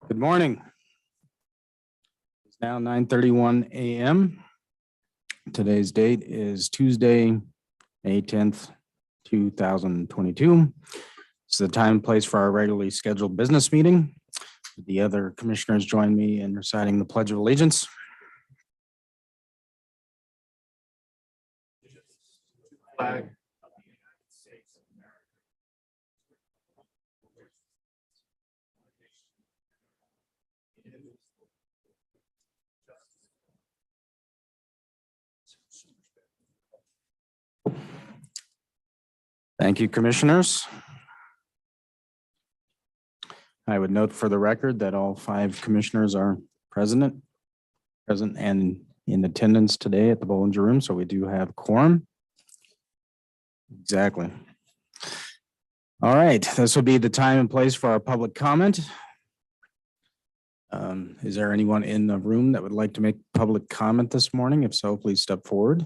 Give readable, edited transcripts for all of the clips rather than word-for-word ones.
Good morning. It's now 9:31 a.m. Today's date is Tuesday, May 10th, 2022. It's the time and place for our regularly scheduled business meeting. The other commissioners join me in reciting the Pledge of Allegiance. Flag. Thank you, commissioners. I would note for the record that all 5 commissioners are present and in attendance today at the Bollinger Room, so we do have quorum. Exactly. All right, this will be the time and place for our public comment. Is there anyone in the room that would like to make public comment this morning? If so, please step forward.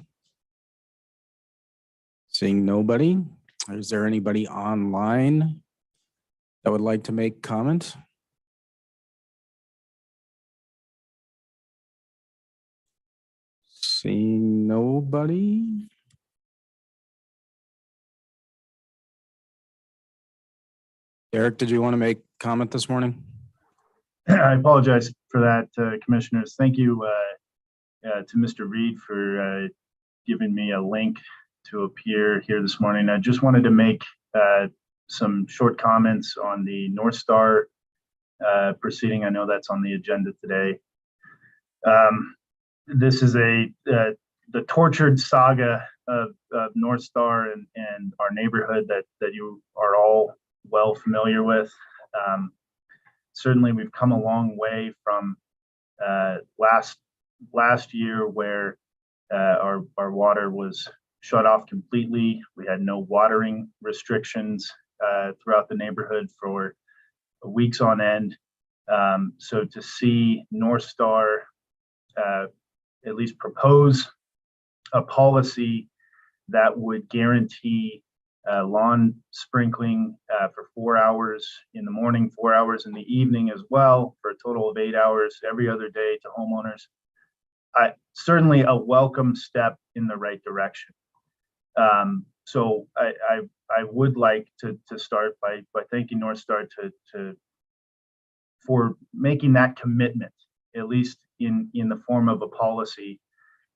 Seeing nobody, is there anybody online that would like to make comment? Seeing nobody. Eric, did you want to make comment this morning? I apologize for that, commissioners. Thank you to Mr. Reed for giving me a link to appear here this morning. I just wanted to make some short comments on the North Star proceeding. I know that's on the agenda today. This is the tortured saga of North Star and our neighborhood that you are all well familiar with. Certainly, we've come a long way from last year, where our water was shut off completely. We had no watering restrictions throughout the neighborhood for weeks on end. So to see North Star at least propose a policy that would guarantee lawn sprinkling for 4 hours in the morning, 4 hours in the evening as well, for a total of 8 hours every other day to homeowners. Certainly a welcome step in the right direction. So I would like to start by thanking North Star for making that commitment, at least in the form of a policy,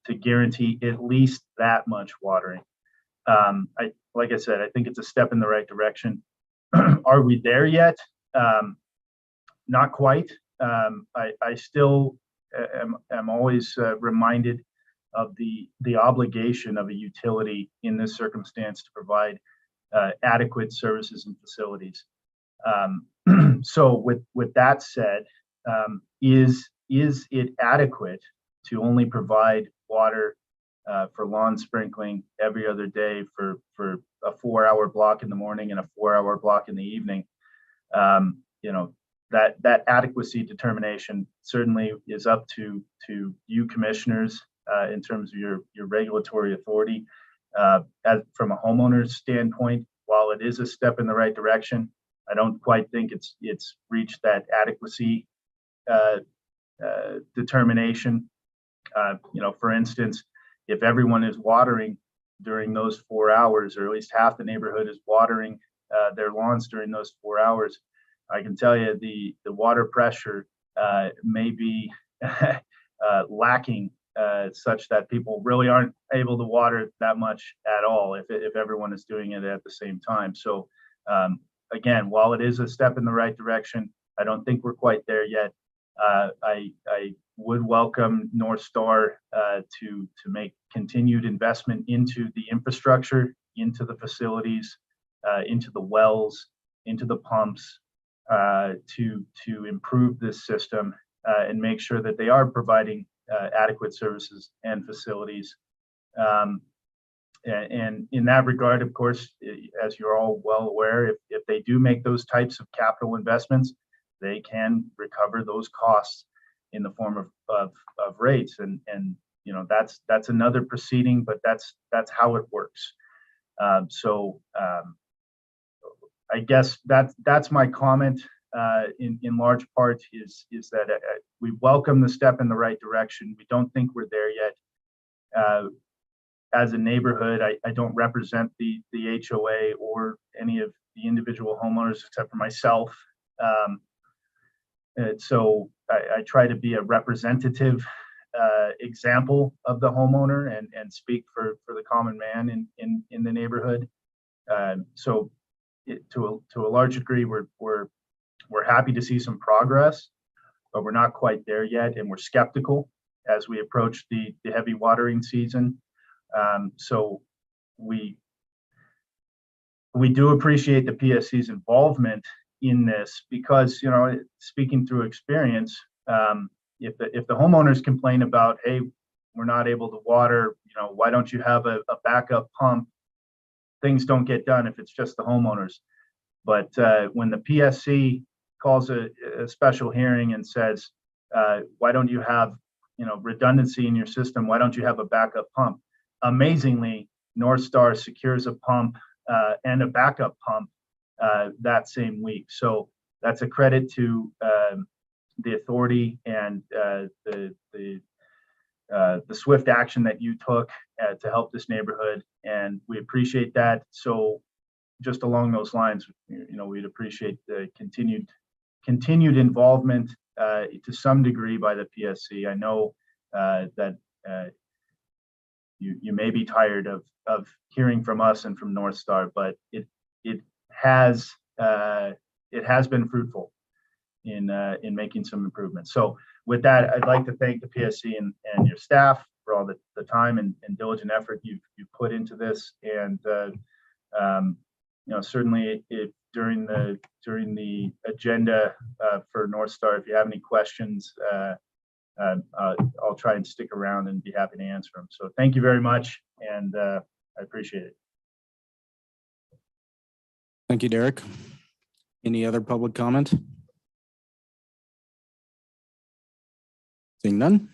to guarantee at least that much watering. Like I said, I think it's a step in the right direction. Are we there yet? Not quite. I still am always reminded of the obligation of a utility in this circumstance to provide adequate services and facilities. So with that said, is it adequate to only provide water for lawn sprinkling every other day for a 4-hour block in the morning and a 4-hour block in the evening? That adequacy determination certainly is up to you commissioners in terms of your regulatory authority. From a homeowner's standpoint, while it is a step in the right direction, I don't quite think it's reached that adequacy determination. For instance, if everyone is watering during those 4 hours, or at least half the neighborhood is watering their lawns during those 4 hours, I can tell you the water pressure may be lacking such that people really aren't able to water that much at all if everyone is doing it at the same time. So again, while it is a step in the right direction, I don't think we're quite there yet. I would welcome North Star to make continued investment into the infrastructure, into the facilities, into the wells, into the pumps, to improve this system and make sure that they are providing adequate services and facilities. And in that regard, of course, as you're all well aware, if they do make those types of capital investments, they can recover those costs in the form of rates, and that's another proceeding, but that's how it works. So I guess that's my comment. in large part is that we welcome the step in the right direction. We don't think we're there yet. As a neighborhood, I don't represent the HOA or any of the individual homeowners except for myself. So I try to be a representative example of the homeowner and speak for the common man in the neighborhood. So to a large degree, we're happy to see some progress, but we're not quite there yet, and we're skeptical as we approach the heavy watering season. So we do appreciate the PSC's involvement in this because, you know, speaking through experience, if the homeowners complain about, hey, we're not able to water, you know, why don't you have a backup pump? Things don't get done if it's just the homeowners. But when the PSC calls a special hearing and says, why don't you have, you know, redundancy in your system? Why don't you have a backup pump? Amazingly, North Star secures a pump and a backup pump that same week. So that's a credit to the authority and the swift action that you took to help this neighborhood, and we appreciate that. So just along those lines, you know, we'd appreciate the continued involvement to some degree by the PSC. I know that you may be tired of hearing from us and from North Star, but it has been fruitful in making some improvements. So with that, I'd like to thank the PSC and your staff for all the time and diligent effort you've put into this. And you know, certainly during the agenda for North Star, if you have any questions, I'll try and stick around and be happy to answer them. So thank you very much, and I appreciate it. Thank you, Derek. Any other public comment? Seeing none.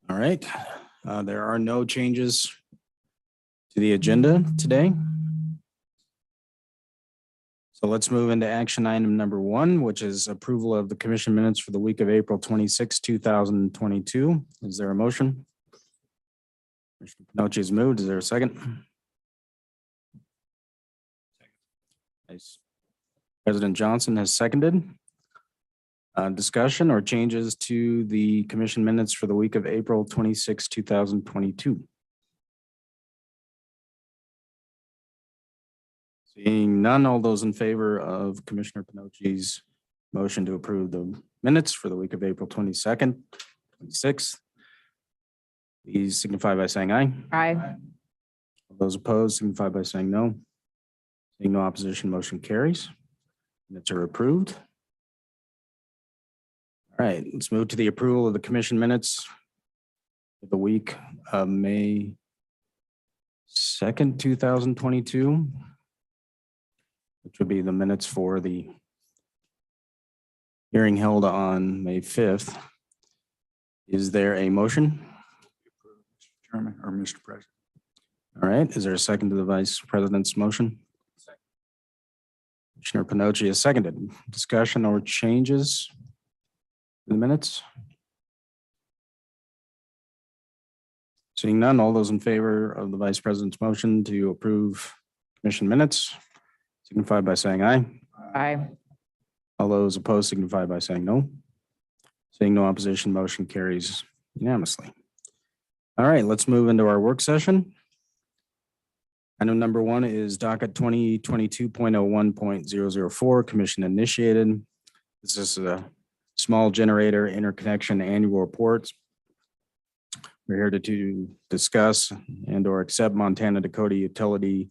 All right. There are no changes to the agenda today. So let's move into action item number 1, which is approval of the commission minutes for the week of April 26, 2022. Is there a motion? Commissioner Pinocci has moved. Is there a second? Nice. President Johnson has seconded. Discussion or changes to the commission minutes for the week of April 26, 2022. Seeing none, all those in favor of Commissioner Pinocci's motion to approve the minutes for the week of April 22nd, 26th, please signify by saying aye. Aye. All those opposed signify by saying no. Seeing no opposition, motion carries. Minutes are approved. All right, let's move to the approval of the commission minutes for the week of May 2nd, 2022. Which would be the minutes for the hearing held on May 5th. Is there a motion? Mr. Chairman or Mr. President. All right, is there a second to the Vice President's motion? Commissioner Pinocci has seconded. Discussion or changes in the minutes? Seeing none, all those in favor of the Vice President's motion to approve commission minutes signify by saying aye. Aye. All those opposed signify by saying no. Seeing no opposition, motion carries unanimously. All right, let's move into our work session. Item number 1 is docket 2022.01.004, commission initiated. This is a small generator interconnection annual reports. We're here to discuss and or accept Montana Dakota Utility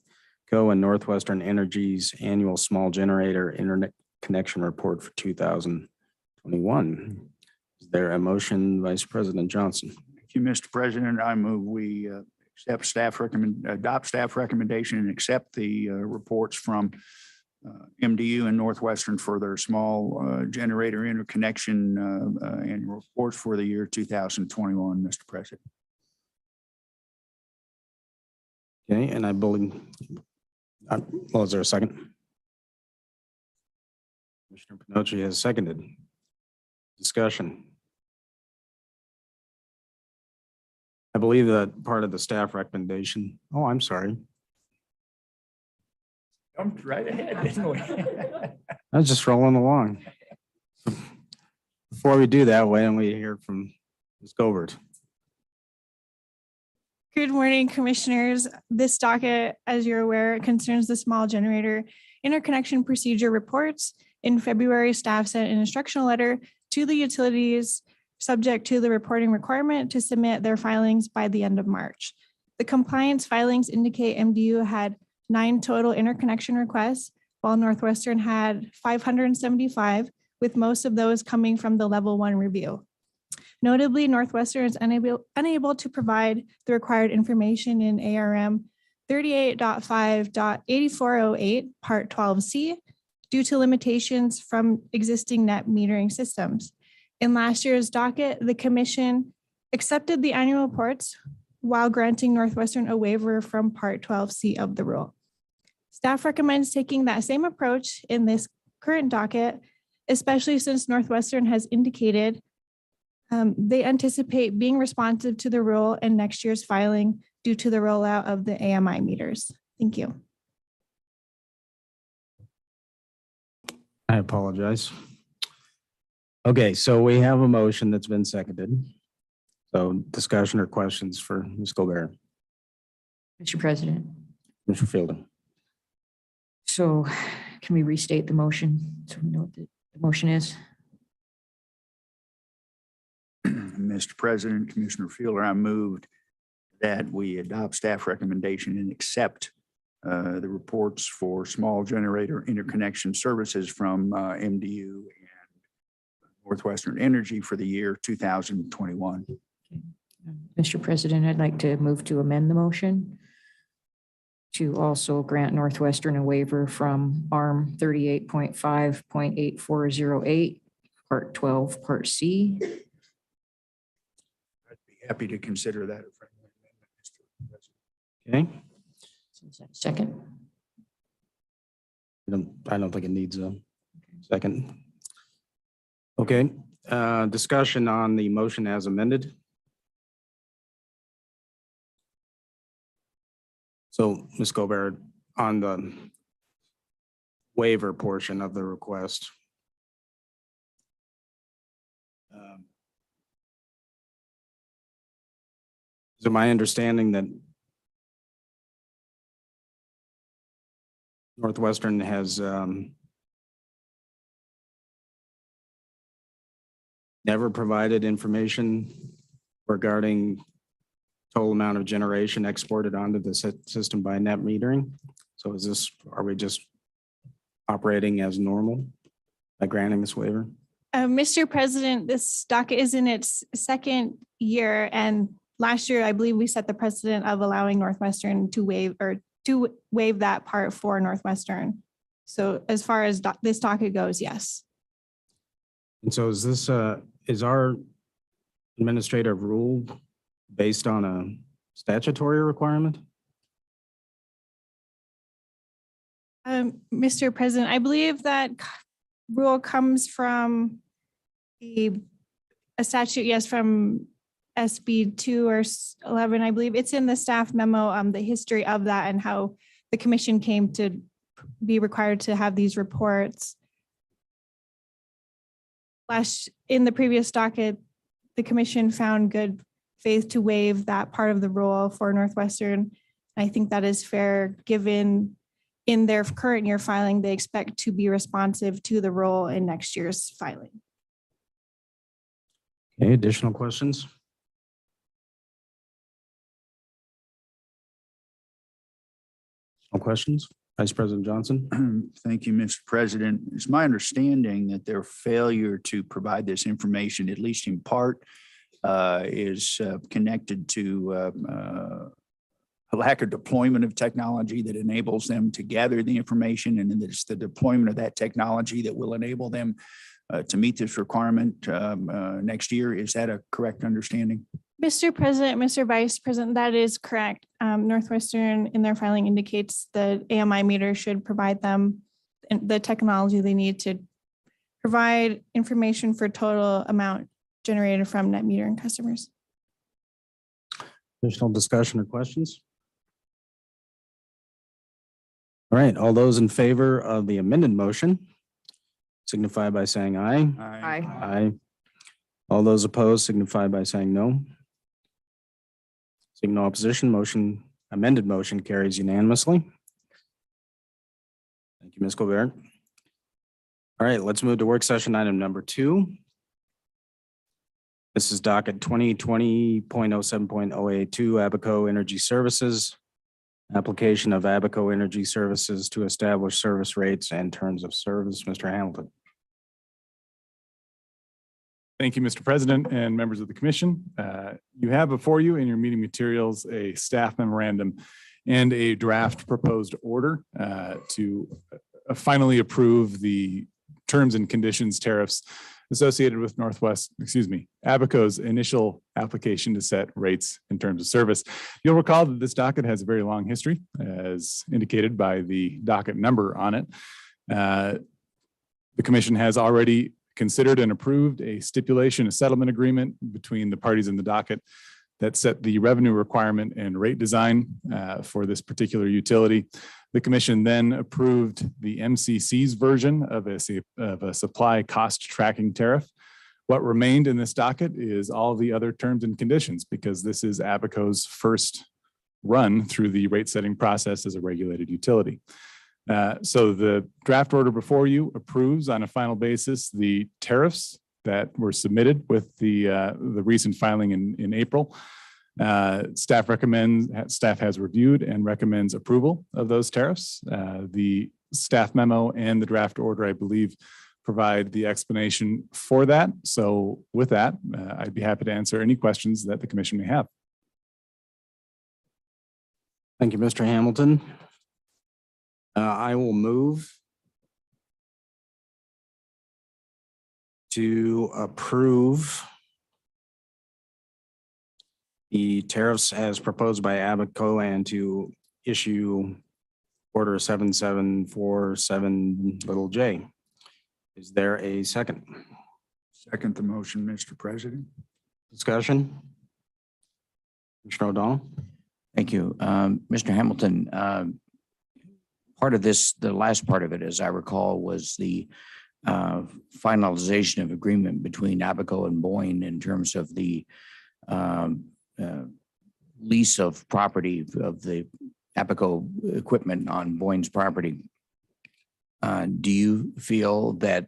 Co. and Northwestern Energy's annual small generator internet connection report for 2021. Is there a motion, Vice President Johnson? Thank you, Mr. President. I move we adopt staff recommendation and accept the reports from MDU and Northwestern for their small generator interconnection annual reports for the year 2021, Mr. President. Okay, and I believe, well, is there a second? Commissioner Pinocci has seconded. Discussion. I believe that part of the staff recommendation. Oh, I'm sorry. Jumped right ahead, didn't we? I was just rolling along. Before we do that, why don't we hear from Ms. Gobert? Good morning, Commissioners. This docket, as you're aware, concerns the small generator interconnection procedure reports. In February, staff sent an instructional letter to the utilities subject to the reporting requirement to submit their filings by the end of March. The compliance filings indicate MDU had 9 total interconnection requests, while Northwestern had 575, with most of those coming from the level 1 review. Notably, Northwestern is unable to provide the required information in ARM 38.5.8408 Part 12C due to limitations from existing net metering systems. In last year's docket, the Commission accepted the annual reports while granting Northwestern a waiver from Part 12C of the rule. Staff recommends taking that same approach in this current docket, especially since Northwestern has indicated they anticipate being responsive to the rule in next year's filing due to the rollout of the AMI meters. Thank you. I apologize. Okay, so we have a motion that's been seconded. So discussion or questions for Ms. Gobert? Mr. President, Mr. Fielder? so can we restate the motion so we know what the motion is? Mr. President, Commissioner Fielder, I moved that we adopt staff recommendation and accept the reports for small generator interconnection services from MDU and Northwestern Energy for the year 2021. Mr. President, I'd like to move to amend the motion to also grant Northwestern a waiver from ARM 38.5.8408, Part 12, Part C. I'd be happy to consider that. Okay, Is that a second? I don't think it needs a second. Okay, discussion on the motion as amended. So, Ms. Gobert, on the waiver portion of the request. Is it my understanding that Northwestern has never provided information regarding total amount of generation exported onto the system by net metering? So are we just operating as normal by granting this waiver? Mr. President, this docket is in its second year, and last year, I believe we set the precedent of allowing Northwestern to waive that part for Northwestern. So as far as this docket goes, yes. And so is our administrative rule based on a statutory requirement? Mr. President, I believe that rule comes from a statute, yes, from SB 2 or 11, I believe. It's in the staff memo, the history of that and how the commission came to be required to have these reports. In the previous docket, the commission found good faith to waive that part of the rule for Northwestern. I think that is fair, given in their current year filing, they expect to be responsive to the rule in next year's filing. Okay, additional questions? No questions? Vice President Johnson? Thank you, Mr. President. It's my understanding that their failure to provide this information, at least in part, is connected to a lack of deployment of technology that enables them to gather the information, and then it's the deployment of that technology that will enable them to meet this requirement next year. Is that a correct understanding? Mr. President, Mr. Vice President, that is correct. Northwestern in their filing indicates the AMI meter should provide them the technology they need to provide information for total amount generated from net metering customers. Additional discussion or questions? All right, all those in favor of the amended motion signify by saying aye. Aye. Aye. All those opposed signify by saying no. Seeing no opposition, amended motion carries unanimously. Thank you, Ms. Colbert. All right, let's move to work session item number 2. This is docket 2020.07.082 Abaco Energy Services. Application of Abaco Energy Services to establish service rates and terms of service. Mr. Hamilton. Thank you, Mr. President and members of the commission. You have before you in your meeting materials a staff memorandum and a draft proposed order to finally approve the terms and conditions tariffs associated with Abaco's initial application to set rates in terms of service. You'll recall that this docket has a very long history, as indicated by the docket number on it. The commission has already considered and approved a settlement agreement between the parties in the docket that set the revenue requirement and rate design for this particular utility. The commission then approved the MCC's version of a supply cost tracking tariff. What remained in this docket is all the other terms and conditions, because this is Abaco's first run through the rate setting process as a regulated utility. So the draft order before you approves on a final basis the tariffs that were submitted with the recent filing in April. Staff has reviewed and recommends approval of those tariffs. The staff memo and the draft order, I believe, provide the explanation for that. So with that, I'd be happy to answer any questions that the commission may have. Thank you, Mr. Hamilton. I will move to approve the tariffs as proposed by Abaco and to issue order 7747 j. Is there a second? Second the motion, Mr. President. Discussion? Commissioner O'Donnell? Thank you. Mr. Hamilton, part of this, the last part of it, as I recall, was the finalization of agreement between Abaco and Boyne in terms of the lease of property of the Abaco equipment on Boyne's property. Do you feel that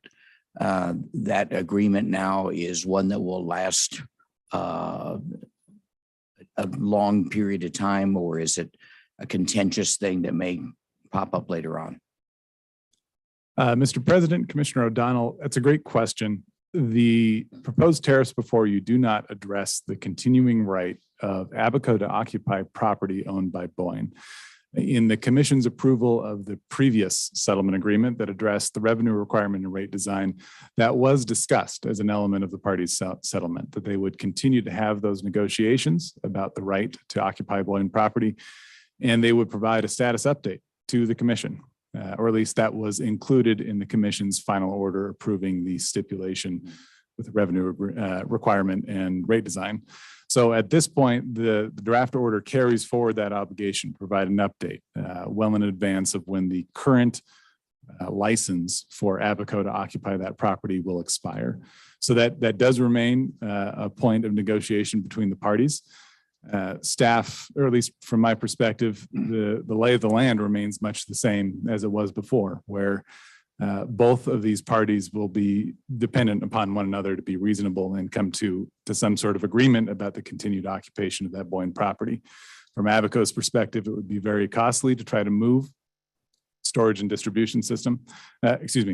that agreement now is one that will last a long period of time, or is it a contentious thing that may pop up later on? Mr. President, Commissioner O'Donnell, that's a great question. The proposed tariffs before you do not address the continuing right of Abaco to occupy property owned by Boyne. In the commission's approval of the previous settlement agreement that addressed the revenue requirement and rate design, that was discussed as an element of the parties' settlement, that they would continue to have those negotiations about the right to occupy Boyne property, and they would provide a status update to the commission, or at least that was included in the commission's final order approving the stipulation with the revenue requirement and rate design. So at this point, the draft order carries forward that obligation to provide an update well in advance of when the current license for Abaco to occupy that property will expire. So that does remain a point of negotiation between the parties. Staff, or at least from my perspective, the lay of the land remains much the same as it was before, where both of these parties will be dependent upon one another to be reasonable and come to some sort of agreement about the continued occupation of that Boyne property. From Abaco's perspective, it would be very costly to try to move storage and distribution system,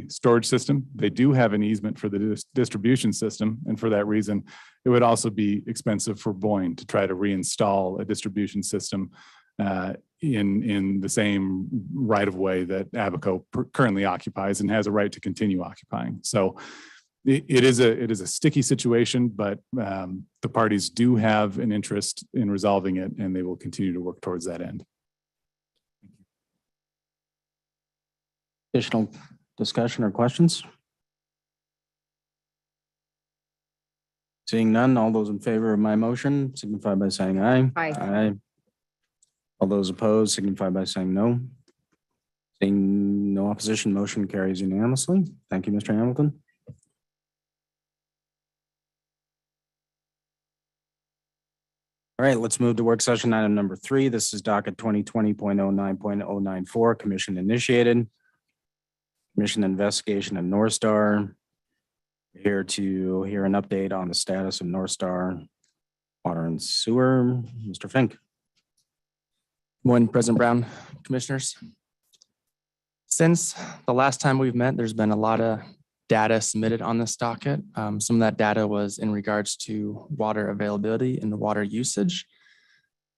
storage system. They do have an easement for the distribution system. And for that reason, it would also be expensive for Boyne to try to reinstall a distribution system in the same right of way that Abaco currently occupies and has a right to continue occupying. So it is a sticky situation, but the parties do have an interest in resolving it, and they will continue to work towards that end. Additional discussion or questions? Seeing none, all those in favor of my motion signify by saying aye. Aye. Aye. All those opposed signify by saying no. Seeing no opposition, motion carries unanimously. Thank you, Mr. Hamilton. All right, let's move to work session item number 3. This is docket 2020.09.094, commission initiated. Commission investigation of North Star. Here to hear an update on the status of North Star Water and Sewer. Mr. Fink. Morning, President Brown, Commissioners. Since the last time we've met, there's been a lot of data submitted on this docket. Some of that data was in regards to water availability and water usage.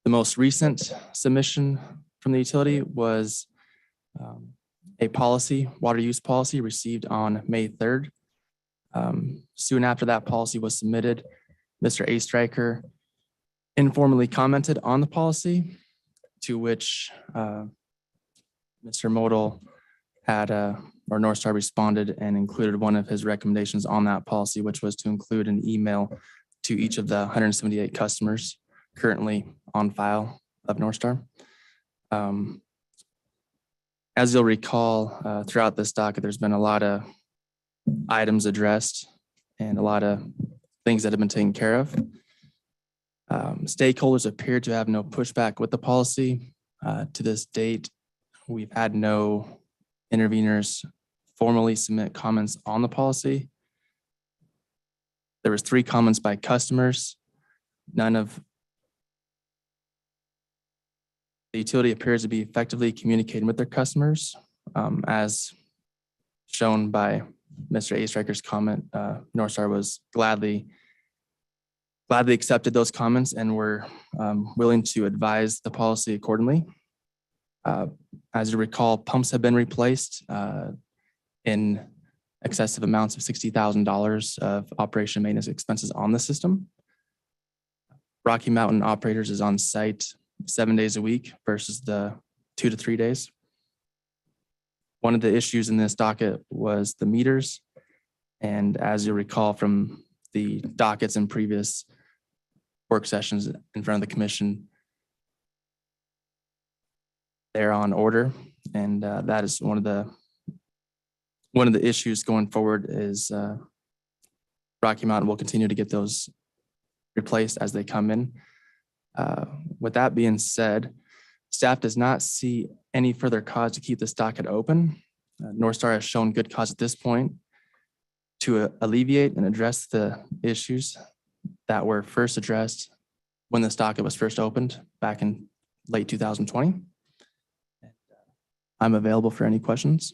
The most recent submission from the utility was a policy, water use policy received on May 3rd. Soon after that policy was submitted, Mr. A. Stryker informally commented on the policy, to which Mr. Modal had or North Star responded and included one of his recommendations on that policy, which was to include an email to each of the 178 customers currently on file of North Star. As you'll recall, throughout this docket, there's been a lot of items addressed and a lot of things that have been taken care of. Stakeholders appear to have no pushback with the policy. To this date, we've had no interveners formally submit comments on the policy. There was 3 comments by customers. None of the utility appears to be effectively communicating with their customers, as shown by Mr. A. Stryker's comment. North Star was gladly accepted those comments and were willing to advise the policy accordingly. As you recall, pumps have been replaced in excessive amounts of $60,000 of operation and maintenance expenses on the system. Rocky Mountain Operators is on site 7 days a week versus the 2 to 3 days. One of the issues in this docket was the meters. And as you recall from the dockets and previous work sessions in front of the commission, they're on order. And that is one of the issues going forward is Rocky Mountain will continue to get those replaced as they come in. With that being said, staff does not see any further cause to keep this docket open. North Star has shown good cause at this point to alleviate and address the issues that were first addressed when this docket was first opened back in late 2020. I'm available for any questions.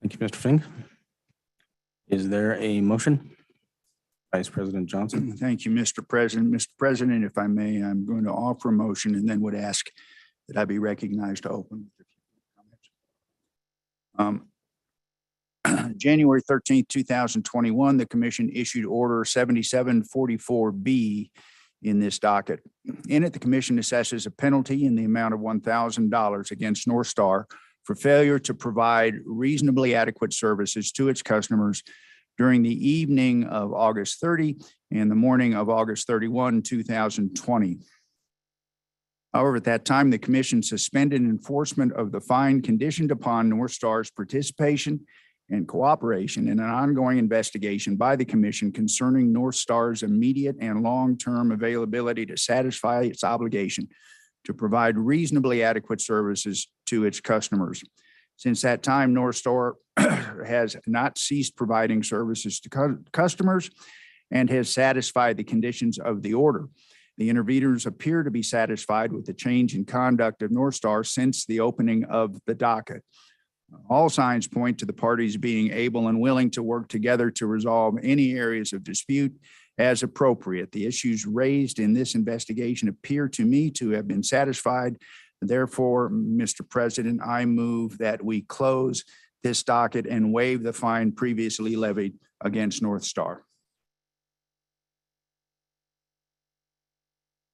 Thank you, Mr. Fink. Is there a motion? Vice President Johnson. Thank you, Mr. President. Mr. President, if I may, I'm going to offer a motion and then would ask that I be recognized to open. January 13th, 2021, the commission issued order 7744B in this docket. In it, the commission assesses a penalty in the amount of $1,000 against North Star for failure to provide reasonably adequate services to its customers during the evening of August 30 and the morning of August 31, 2020. However, at that time, the commission suspended enforcement of the fine conditioned upon North Star's participation and cooperation in an ongoing investigation by the commission concerning North Star's immediate and long-term availability to satisfy its obligation to provide reasonably adequate services to its customers. Since that time, North Star has not ceased providing services to customers and has satisfied the conditions of the order. The interveners appear to be satisfied with the change in conduct of North Star since the opening of the docket. All signs point to the parties being able and willing to work together to resolve any areas of dispute as appropriate. The issues raised in this investigation appear to me to have been satisfied. Therefore, Mr. President, I move that we close this docket and waive the fine previously levied against North Star.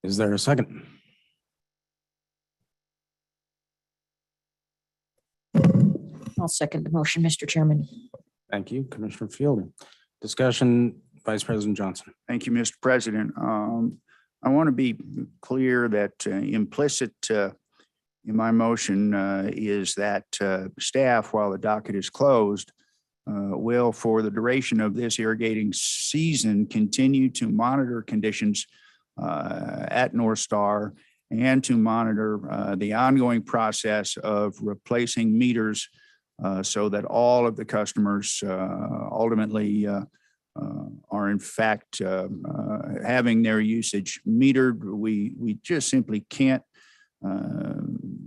Is there a second? I'll second the motion, Mr. Chairman. Thank you, Commissioner Field. Discussion, Vice President Johnson. Thank you, Mr. President. I want to be clear that implicit in my motion is that staff, while the docket is closed, will, for the duration of this irrigating season, continue to monitor conditions at North Star and to monitor the ongoing process of replacing meters so that all of the customers ultimately are in fact having their usage metered. We just simply can't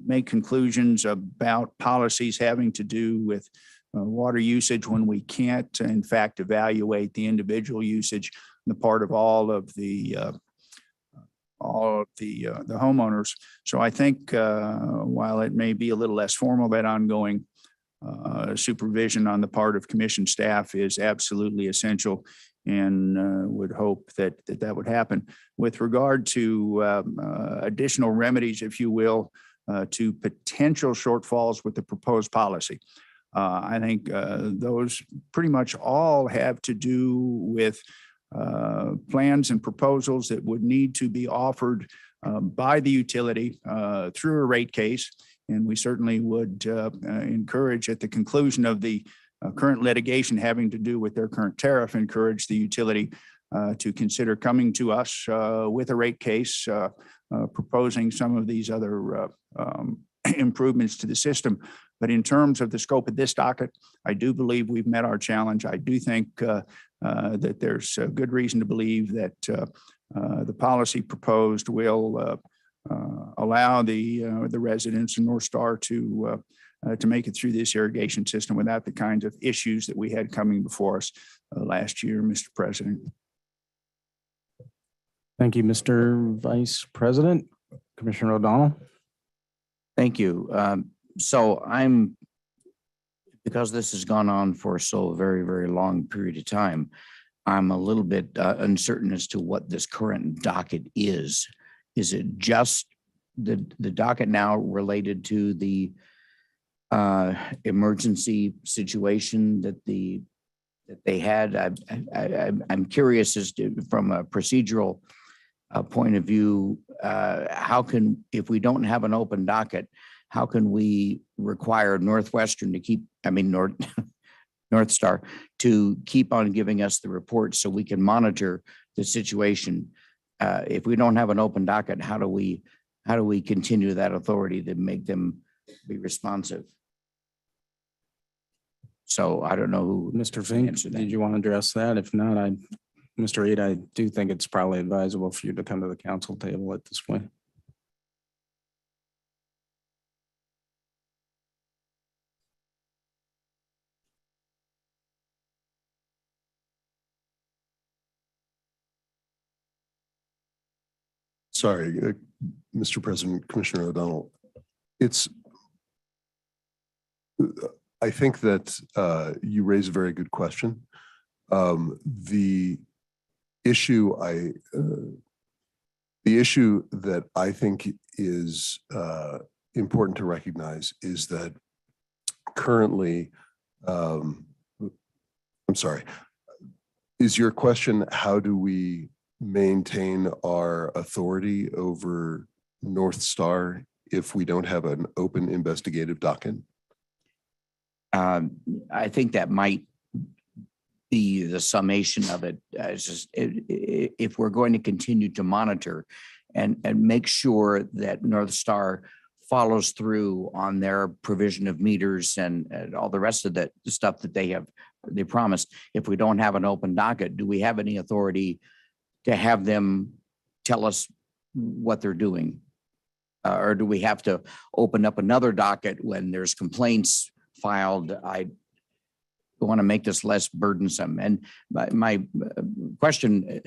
make conclusions about policies having to do with water usage when we can't, in fact, evaluate the individual usage on the part of all of the homeowners. So I think while it may be a little less formal, that ongoing supervision on the part of commission staff is absolutely essential, and would hope that that would happen. With regard to additional remedies, if you will, to potential shortfalls with the proposed policy, I think those pretty much all have to do with plans and proposals that would need to be offered by the utility through a rate case. And we certainly would encourage, at the conclusion of the current litigation having to do with their current tariff, encourage the utility to consider coming to us with a rate case proposing some of these other improvements to the system. But in terms of the scope of this docket, I do believe we've met our challenge. I do think that there's a good reason to believe that the policy proposed will allow the residents in North Star to make it through this irrigation system without the kinds of issues that we had coming before us last year, Mr. President. Thank you, Mr. Vice President. Commissioner O'Donnell. Thank you. So because this has gone on for so very, very long period of time, I'm a little bit uncertain as to what this current docket is. Is it just the docket now related to the emergency situation that they had? I'm curious as to, from a procedural point of view, how can, if we don't have an open docket, how can we require Northwestern to keep, North Star to keep on giving us the reports so we can monitor the situation? If we don't have an open docket, how do we continue that authority to make them be responsive? So I don't know who. Mr. Fink, did you want to address that? If not, Mr. Reed, I do think it's probably advisable for you to come to the council table at this point. Sorry, Mr. President, Commissioner O'Donnell. I think that you raise a very good question. The issue that I think is important to recognize is that currently, I'm sorry, is your question, how do we maintain our authority over North Star if we don't have an open investigative docket? I think that might be the summation of it. It's just, if we're going to continue to monitor and make sure that North Star follows through on their provision of meters and all the rest of the stuff that they promised, if we don't have an open docket, do we have any authority to have them tell us what they're doing? Or do we have to open up another docket when there's complaints filed? I want to make this less burdensome. And my question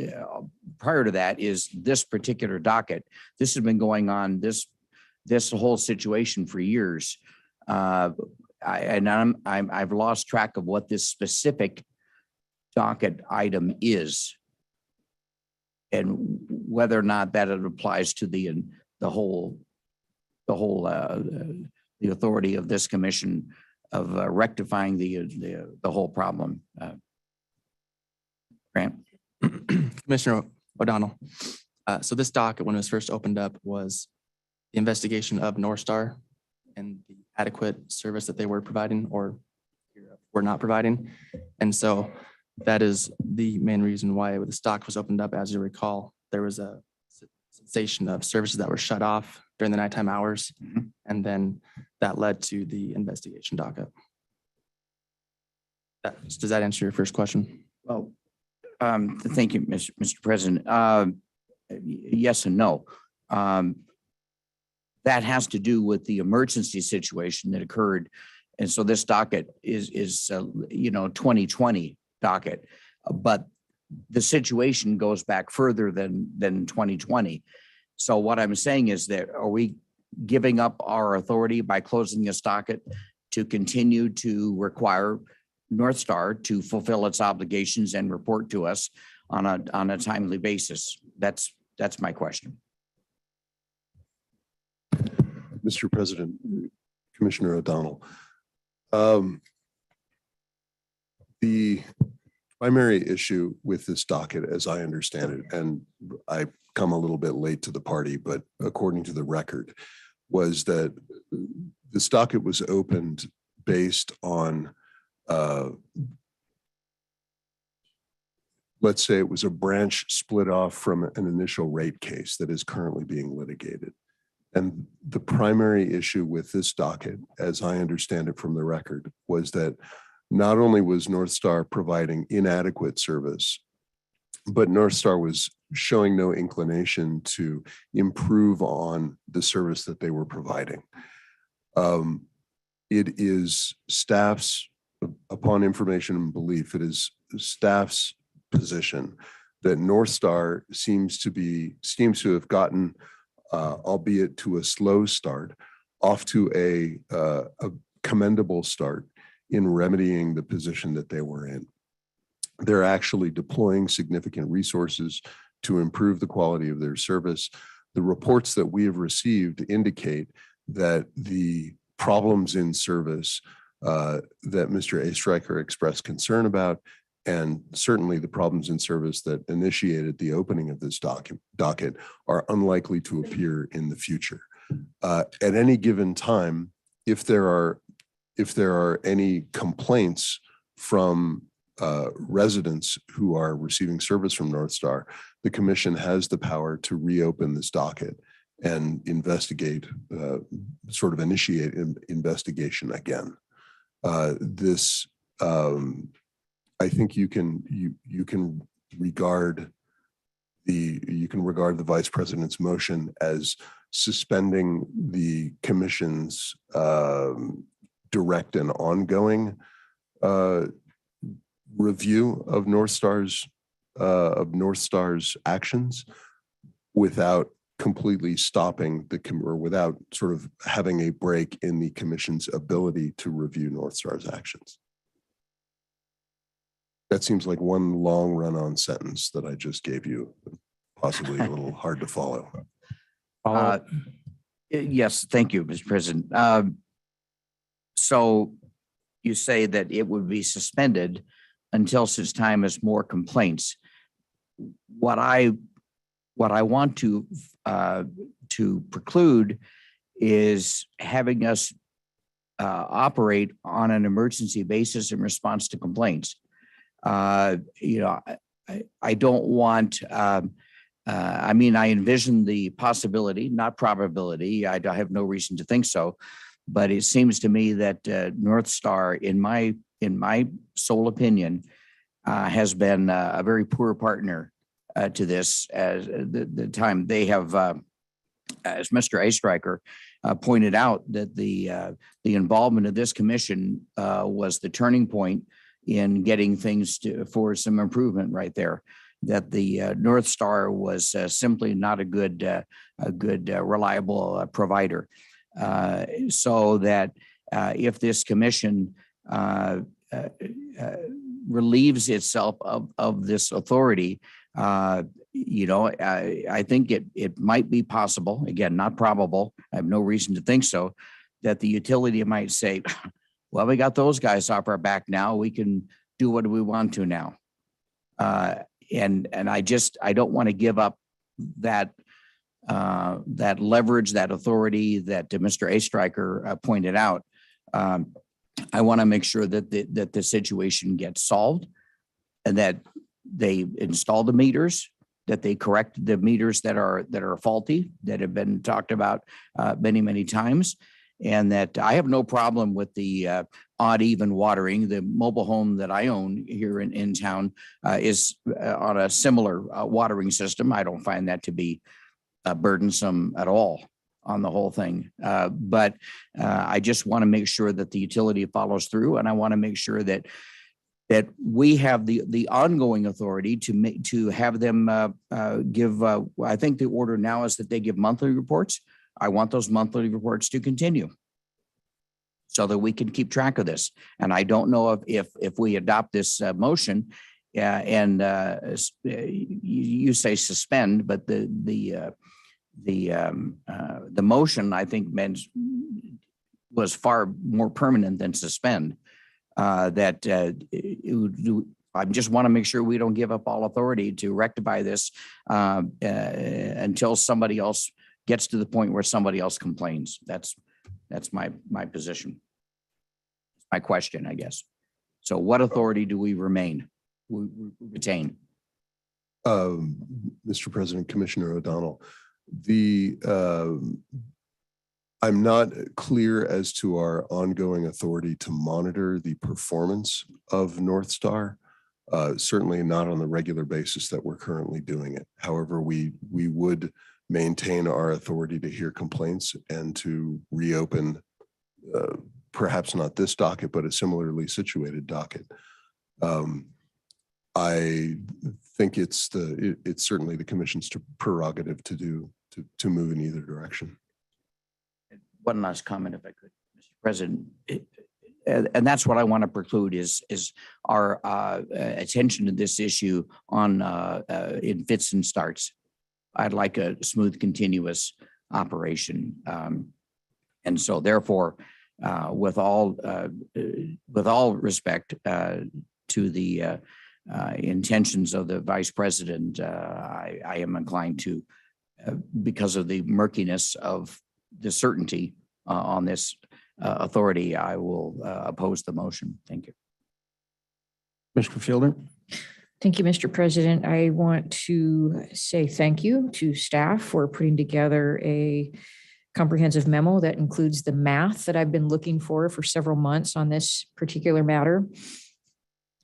prior to that is, this particular docket, this has been going on, this whole situation for years. I've lost track of what this specific docket item is, and whether or not that it applies to the authority of this commission rectifying the whole problem. Grant? Commissioner O'Donnell. So this docket, when it was first opened up, was the investigation of North Star and the adequate service that they were providing or were not providing. And so that is the main reason why this docket was opened up. As you recall, there was a cessation of services that were shut off during the nighttime hours. Mhm. And then that led to the investigation docket. Does that answer your first question? Well, thank you, Mr. President. Yes and no. That has to do with the emergency situation that occurred. And so this docket is 2020 docket, but the situation goes back further than 2020. So what I'm saying is that, are we giving up our authority by closing this docket to continue to require North Star to fulfill its obligations and report to us on a timely basis? That's my question. Mr. President, Commissioner O'Donnell. The primary issue with this docket, as I understand it, and I come a little bit late to the party, but according to the record, was that this docket was opened based on, let's say it was a branch split off from an initial rate case that is currently being litigated. And the primary issue with this docket, as I understand it from the record, was that not only was North Star providing inadequate service, but North Star was showing no inclination to improve on the service that they were providing. It is staff's, upon information and belief, it is staff's position that North Star seems to have gotten, albeit to a slow start, off to a commendable start in remedying the position that they were in. They're actually deploying significant resources to improve the quality of their service. The reports that we have received indicate that the problems in service that Mr. A. Stryker expressed concern about, and certainly the problems in service that initiated the opening of this docket are unlikely to appear in the future. At any given time, if there are any complaints from residents who are receiving service from North Star, the commission has the power to reopen this docket and investigate, sort of initiate an investigation again. I think you can regard the vice president's motion as suspending the commission's direct and ongoing review of North Star's actions without completely stopping or without sort of having a break in the commission's ability to review North Star's actions. That seems like one long run-on sentence that I just gave you, possibly a little hard to follow. Yes, thank you, Mr. President. So you say that it would be suspended until such time as more complaints. What I want to preclude is having us operate on an emergency basis in response to complaints. I don't want, I envision the possibility, not probability. I have no reason to think so, but it seems to me that North Star, in my sole opinion, has been a very poor partner to this. As the time they have, as Mr. A. Stryker pointed out, that the involvement of this commission was the turning point in getting things for some improvement right there. That the North Star was simply not a good, reliable provider. So that if this commission relieves itself of this authority, I think it might be possible, again, not probable, I have no reason to think so, that the utility might say, Well, we got those guys off our back now. We can do what we want to now. And I don't want to give up that that leverage, that authority that Mr. A. Stryker pointed out. I want to make sure that the situation gets solved and that they install the meters, that they correct the meters that are faulty, that have been talked about many, many times. And that I have no problem with the odd even watering. The mobile home that I own here in town is on a similar watering system. I don't find that to be burdensome at all on the whole thing. But I just want to make sure that the utility follows through, and I want to make sure that we have the ongoing authority to have them give. I think the order now is that they give monthly reports. I want those monthly reports to continue so that we can keep track of this. And I don't know if we adopt this motion and you say suspend, but the motion I think was far more permanent than suspend. I just want to make sure we don't give up all authority to rectify this until somebody else gets to the point where somebody else complains. That's my position. My question, I guess. So what authority do we retain? Mr. President, Commissioner O'Donnell, I'm not clear as to our ongoing authority to monitor the performance of North Star. Certainly not on the regular basis that we're currently doing it. However, we would maintain our authority to hear complaints and to reopen, perhaps not this docket, but a similarly situated docket. I think it's certainly the commission's prerogative to move in either direction. One last comment, if I could, Mr. President. And that's what I want to preclude is our attention to this issue on in fits and starts. I'd like a smooth, continuous operation, and so therefore, with all respect to the intentions of the Vice President, I am inclined to, because of the murkiness of the certainty on this authority, I will oppose the motion. Thank you. Commissioner Fielder. Thank you, Mr. President. I want to say thank you to staff for putting together a comprehensive memo that includes the math that I've been looking for several months on this particular matter.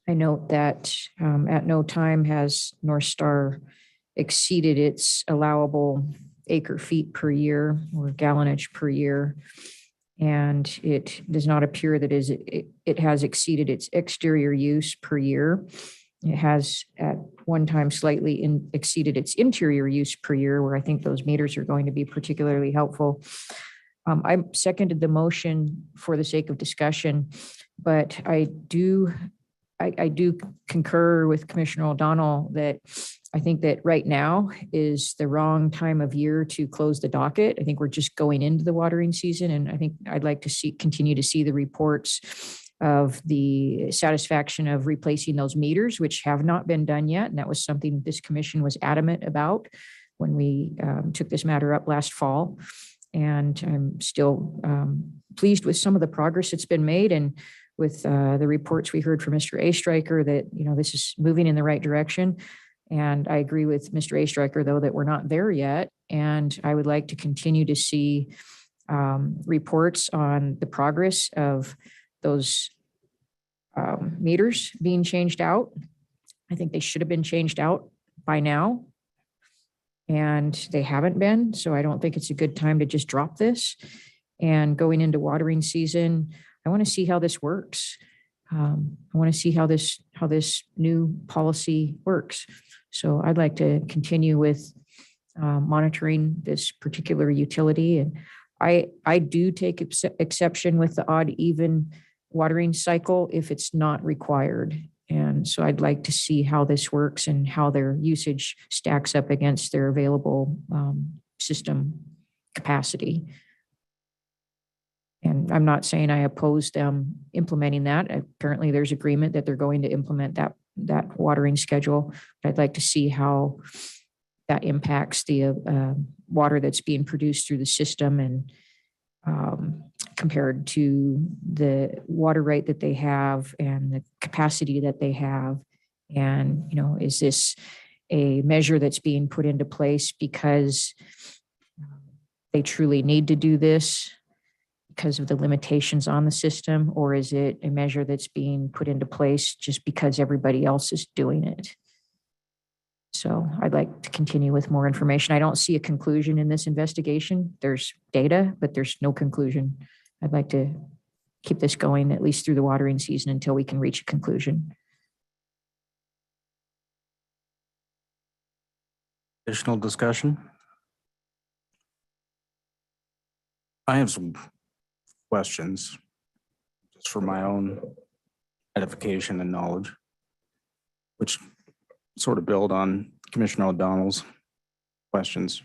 I note that at no time has North Star exceeded its allowable acre feet per year or gallonage per year. And it does not appear that it has exceeded its exterior use per year. It has at one time slightly exceeded its interior use per year, where I think those meters are going to be particularly helpful. I seconded the motion for the sake of discussion, but I do concur with Commissioner O'Donnell that I think that right now is the wrong time of year to close the docket. I think we're just going into the watering season, and I think I'd like to continue to see the reports of the satisfaction of replacing those meters, which have not been done yet. And that was something this commission was adamant about when we took this matter up last fall. And I'm still pleased with some of the progress that's been made, and with the reports we heard from Mr. A. Stryker that, this is moving in the right direction. And I agree with Mr. A. Stryker, though, that we're not there yet. And I would like to continue to see reports on the progress of those meters being changed out. I think they should have been changed out by now, and they haven't been. So I don't think it's a good time to just drop this. And going into watering season, I want to see how this works. I want to see how this new policy works. So I'd like to continue with monitoring this particular utility. And I do take exception with the odd even watering cycle if it's not required. And so I'd like to see how this works and how their usage stacks up against their available system capacity. And I'm not saying I oppose them implementing that. Apparently, there's agreement that they're going to implement that watering schedule. But I'd like to see how that impacts the water that's being produced through the system and compared to the water rate that they have and the capacity that they have. And, is this a measure that's being put into place because they truly need to do this because of the limitations on the system? Or is it a measure that's being put into place just because everybody else is doing it? So I'd like to continue with more information. I don't see a conclusion in this investigation. There's data, but there's no conclusion. I'd like to keep this going at least through the watering season until we can reach a conclusion. Additional discussion? I have some questions just for my own edification and knowledge, which sort of build on Commissioner O'Donnell's questions.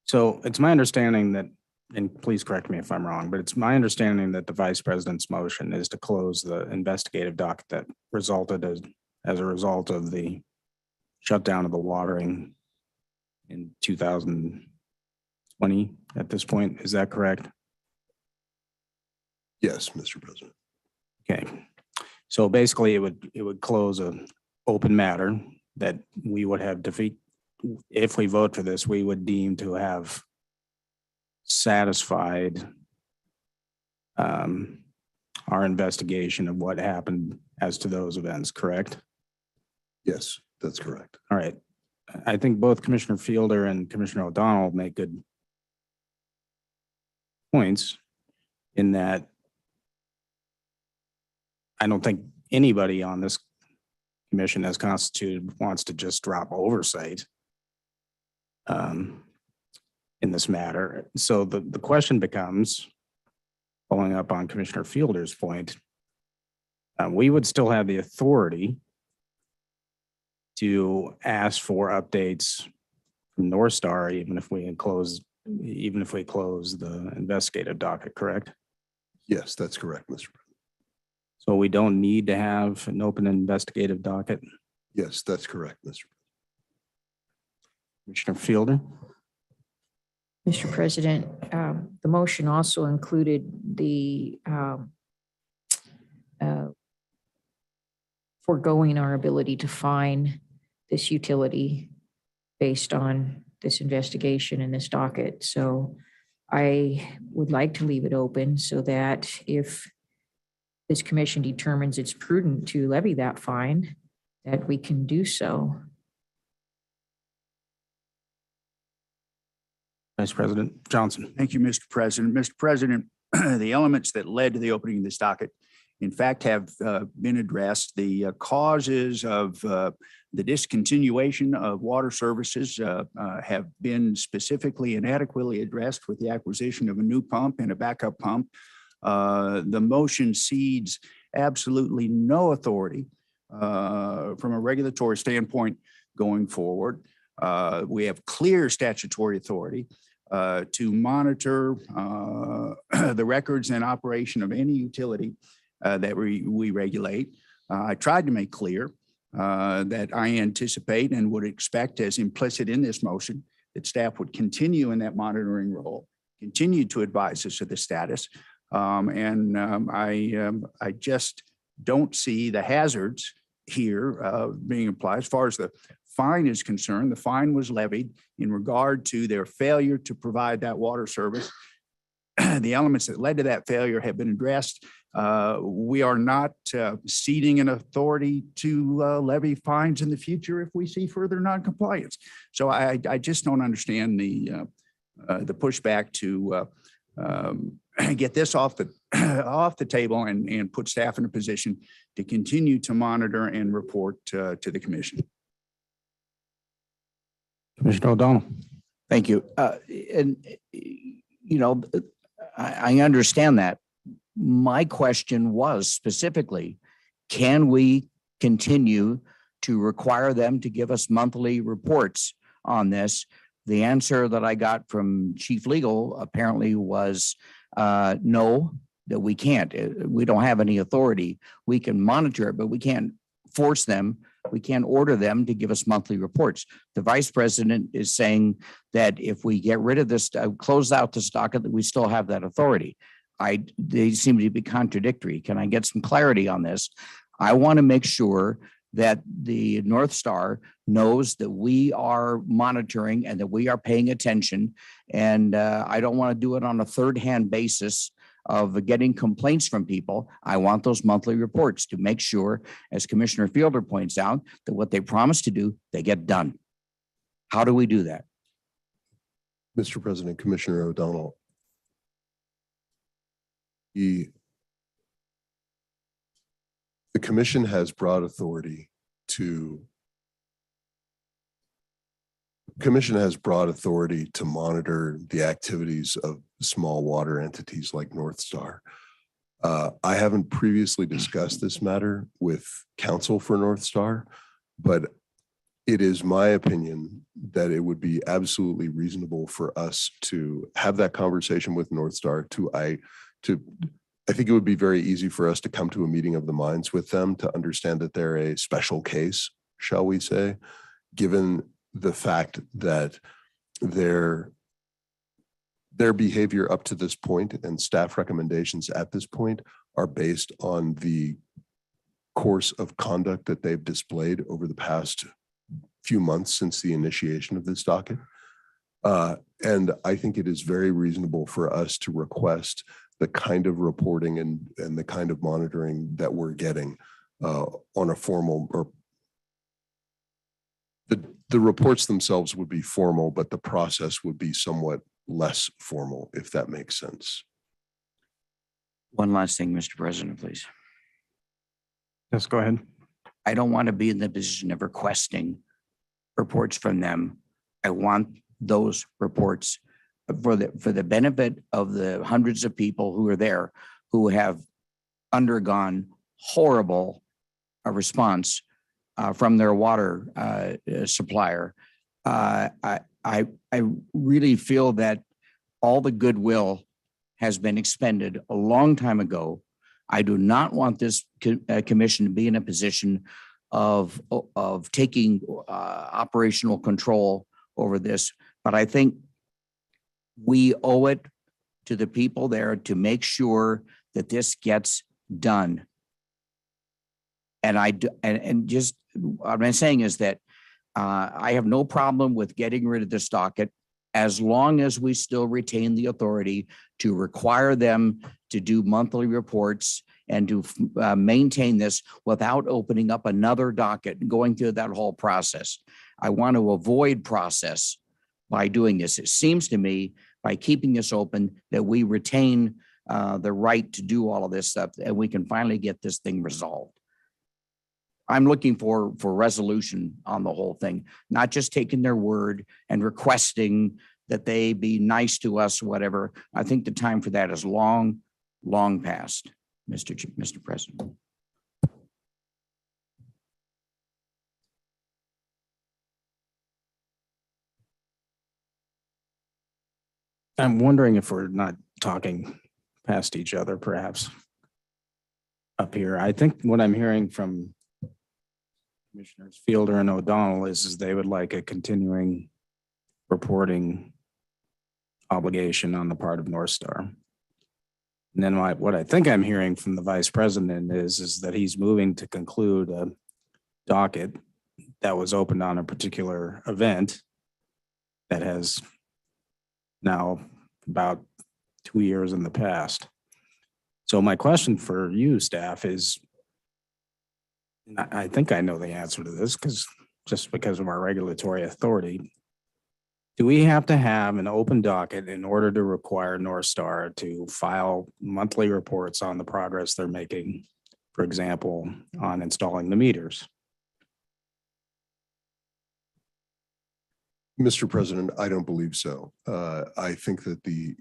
So it's my understanding that, and please correct me if I'm wrong, but it's my understanding that the Vice President's motion is to close the investigative docket that resulted as a result of the shutdown of the watering in 2020 at this point. Is that correct? Yes, Mr. President. Okay. So basically it would close an open matter that we would have defeat. If we vote for this, we would deem to have satisfied our investigation of what happened as to those events, correct? Yes, that's correct. All right. I think both Commissioner Fielder and Commissioner O'Donnell make good points in that I don't think anybody on this commission as constituted wants to just drop oversight in this matter. So the question becomes, following up on Commissioner Fielder's point, we would still have the authority to ask for updates from North Star, even if we close the investigative docket, correct? Yes, that's correct, Mr. President. So we don't need to have an open investigative docket? Yes, that's correct, Mr. Commissioner Fielder? Mr. President, the motion also included the foregoing our ability to fine this utility based on this investigation and this docket. So I would like to leave it open so that if this commission determines it's prudent to levy that fine, that we can do so. Vice President Johnson. Thank you, Mr. President. Mr. President, the elements that led to the opening of this docket, in fact, have been addressed. The causes of the discontinuation of water services have been specifically and adequately addressed with the acquisition of a new pump and a backup pump. The motion cedes absolutely no authority from a regulatory standpoint going forward. We have clear statutory authority to monitor the records and operation of any utility that we regulate. I tried to make clear that I anticipate and would expect, as implicit in this motion, that staff would continue in that monitoring role, continue to advise us of the status. I just don't see the hazards here being applied. As far as the fine is concerned, the fine was levied in regard to their failure to provide that water service. The elements that led to that failure have been addressed. We are not ceding an authority to levy fines in the future if we see further noncompliance. So I just don't understand the pushback to get this off the table and put staff in a position to continue to monitor and report to the commission. Commissioner O'Donnell. Thank you. I understand that. My question was specifically, can we continue to require them to give us monthly reports on this The answer that I got from Chief Legal apparently was no, that we can't. We don't have any authority. We can monitor it, but we can't force them. We can't order them to give us monthly reports. The vice president is saying that if we get rid of this, close out the docket, that we still have that authority. They seem to be contradictory. Can I get some clarity on this? I want to make sure that the North Star knows that we are monitoring and that we are paying attention. And I don't want to do it on a third-hand basis of getting complaints from people. I want those monthly reports to make sure, as Commissioner Fielder points out, that what they promise to do, they get done. How do we do that? Mr. President, Commissioner O'Donnell. The commission has broad authority to monitor the activities of small water entities like North Star. I haven't previously discussed this matter with counsel for North Star, but it is my opinion that it would be absolutely reasonable for us to have that conversation with North Star. I think it would be very easy for us to come to a meeting of the minds with them to understand that they're a special case, shall we say, given the fact that their behavior up to this point and staff recommendations at this point are based on the course of conduct that they've displayed over the past few months since the initiation of this docket. And I think it is very reasonable for us to request the kind of reporting and the kind of monitoring that we're getting on a formal, or the reports themselves would be formal, but the process would be somewhat less formal, if that makes sense. One last thing, Mr. President, please. Yes, go ahead. I don't want to be in the position of requesting reports from them. I want those reports for the benefit of the hundreds of people who are there, who have undergone horrible response from their water supplier. I really feel that all the goodwill has been expended a long time ago. I do not want this commission to be in a position of taking operational control over this, but I think we owe it to the people there to make sure that this gets done. And just what I'm saying is that I have no problem with getting rid of this docket as long as we still retain the authority to require them to do monthly reports and to maintain this without opening up another docket and going through that whole process. I want to avoid process by doing this. It seems to me by keeping this open that we retain the right to do all of this stuff and we can finally get this thing resolved. I'm looking for resolution on the whole thing, not just taking their word and requesting that they be nice to us, whatever. I think the time for that is long, long past, Mr. President. I'm wondering if we're not talking past each other, perhaps up here. I think what I'm hearing from Commissioners Fielder and O'Donnell is they would like a continuing reporting obligation on the part of North Star. And then what I think I'm hearing from the vice president is that he's moving to conclude a docket that was opened on a particular event that has now about 2 years in the past. So my question for you, staff, is, I think I know the answer to this because of our regulatory authority. Do we have to have an open docket in order to require North Star to file monthly reports on the progress they're making, for example, on installing the meters? Mr. President, I don't believe so. I think that the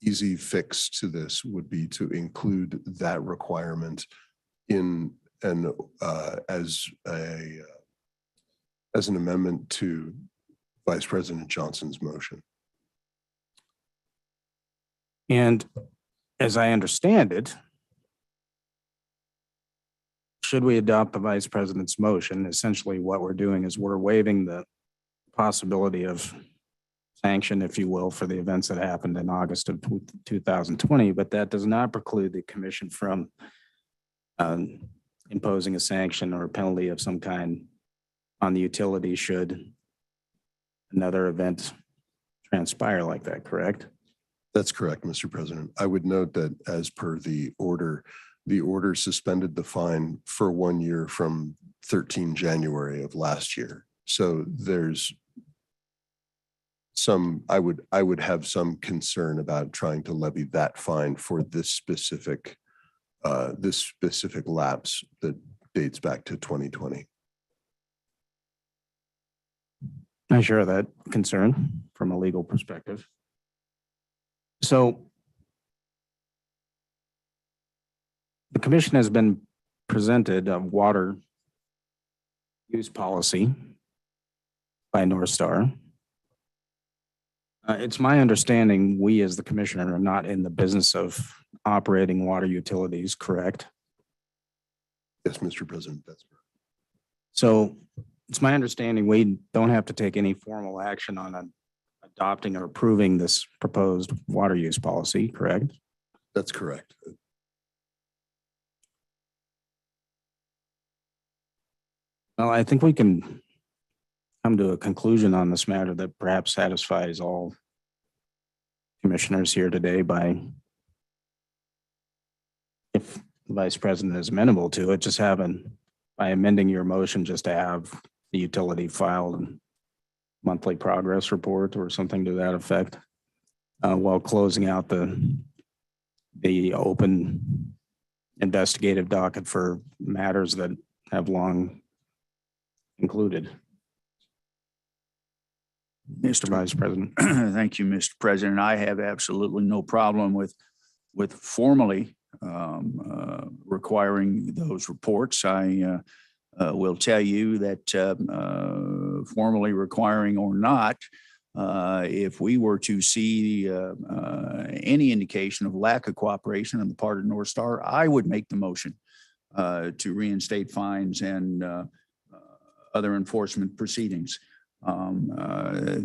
easy fix to this would be to include that requirement in as an amendment to Vice President Johnson's motion. And as I understand it, should we adopt the vice president's motion, essentially what we're doing is we're waiving the possibility of sanction, if you will, for the events that happened in August of 2020, but that does not preclude the commission from imposing a sanction or a penalty of some kind on the utility should another event transpire like that, correct? That's correct, Mr. President. I would note that as per the order suspended the fine for 1 year from 13 January of last year. So there's some, I would have some concern about trying to levy that fine for this specific lapse that dates back to 2020. I share that concern from a legal perspective. So the commission has been presented a water use policy by North Star. It's my understanding we as the commissioner are not in the business of operating water utilities, correct? Yes, Mr. President, that's correct. So it's my understanding we don't have to take any formal action on adopting or approving this proposed water use policy, correct? That's correct. Well, I think we can come to a conclusion on this matter that perhaps satisfies all commissioners here today by, if the vice president is amenable to it, just by amending your motion, just to have the utility file a monthly progress report or something to that effect, while closing out the open investigative docket for matters that have long concluded. Mr. Vice President. Thank you, Mr. President. I have absolutely no problem with formally requiring those reports. I will tell you that formally requiring or not, if we were to see any indication of lack of cooperation on the part of North Star, I would make the motion to reinstate fines and other enforcement proceedings.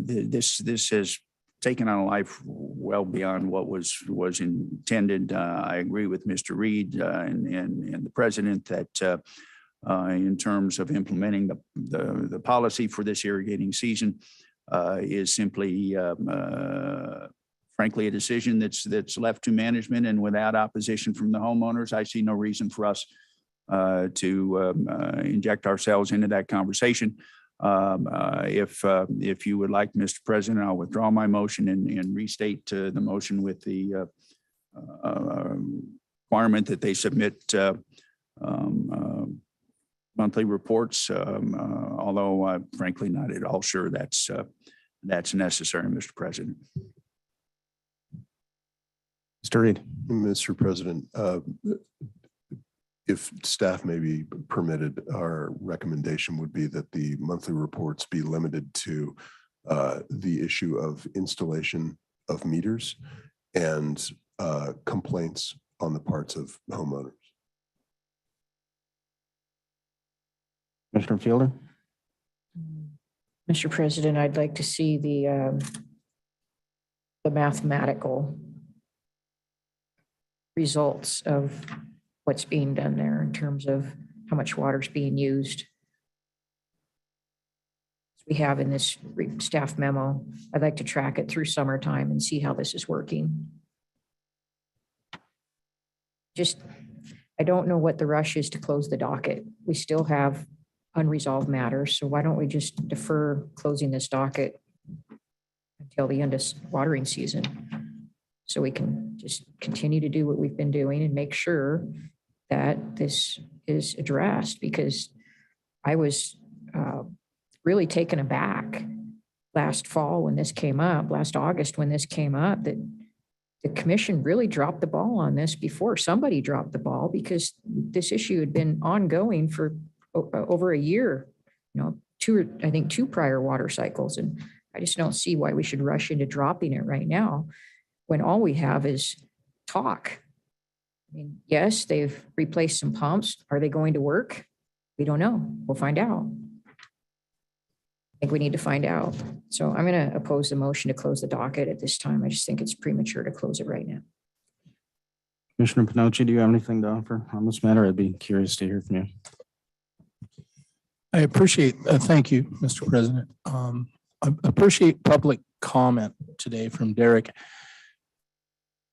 This has taken on a life well beyond what was intended. I agree with Mr. Reed and the president that in terms of implementing the policy for this irrigating season is simply, frankly, a decision that's left to management and without opposition from the homeowners. I see no reason for us to inject ourselves into that conversation. If you would like, Mr. President, I'll withdraw my motion and restate the motion with the requirement that they submit monthly reports, although I'm frankly not at all sure that's necessary, Mr. President. Mr. Reed. Mr. President, if staff may be permitted, our recommendation would be that the monthly reports be limited to the issue of installation of meters and complaints on the parts of homeowners. Commissioner Fielder. Mr. President, I'd like to see the mathematical results of what's being done there in terms of how much water is being used. We have in this staff memo. I'd like to track it through summertime and see how this is working. I don't know what the rush is to close the docket. We still have unresolved matters. So why don't we just defer closing this docket until the end of watering season? So we can just continue to do what we've been doing and make sure that this is addressed, because I was really taken aback last fall when this came up, last August when this came up, that the commission really dropped the ball on this before somebody dropped the ball, because this issue had been ongoing for over a year, I think two prior water cycles. And I just don't see why we should rush into dropping it right now when all we have is talk. I mean, yes, they've replaced some pumps. Are they going to work? We don't know. We'll find out. I think we need to find out. So I'm going to oppose the motion to close the docket at this time. I just think it's premature to close it right now. Commissioner Pinochi, do you have anything to offer on this matter? I'd be curious to hear from you. I appreciate, thank you, Mr. President. I appreciate public comment today from Derek.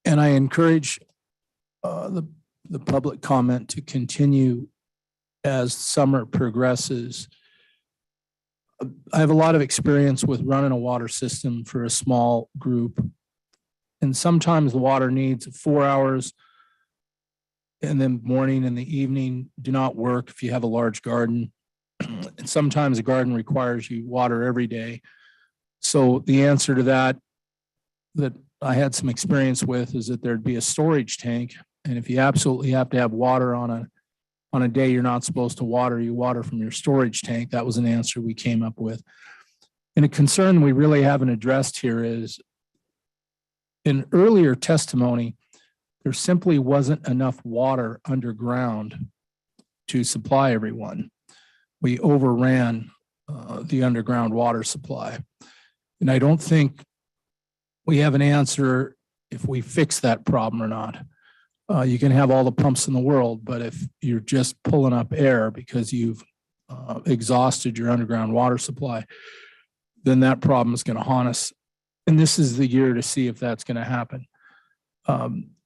And I encourage the public comment to continue as summer progresses. I have a lot of experience with running a water system for a small group. And sometimes the water needs 4 hours and then morning and the evening do not work if you have a large garden. And sometimes a garden requires you water every day. So the answer to that I had some experience with is that there'd be a storage tank. And if you absolutely have to have water on a day you're not supposed to water, you water from your storage tank. That was an answer we came up with. And a concern we really haven't addressed here is in earlier testimony, there simply wasn't enough water underground to supply everyone. We overran the underground water supply. And I don't think we have an answer if we fix that problem or not. You can have all the pumps in the world, but if you're just pulling up air because you've exhausted your underground water supply, then that problem is going to haunt us. And this is the year to see if that's going to happen.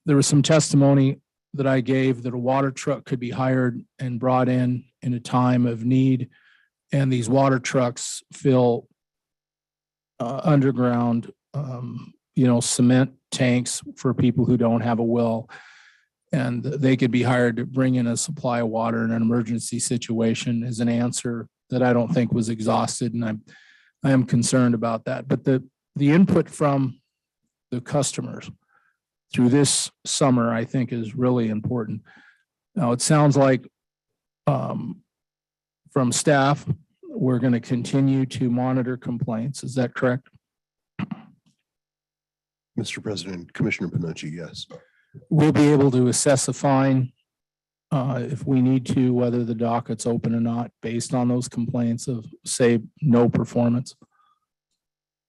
There was some testimony that I gave that a water truck could be hired and brought in a time of need. And these water trucks fill underground, cement tanks for people who don't have a well. And they could be hired to bring in a supply of water in an emergency situation is an answer that I don't think was exhausted. And I am concerned about that. But the input from the customers through this summer, I think, is really important. Now, it sounds like from staff, we're going to continue to monitor complaints. Is that correct? Mr. President, Commissioner Pinochi, yes. We'll be able to assess a fine if we need to, whether the docket's open or not, based on those complaints of, say, no performance.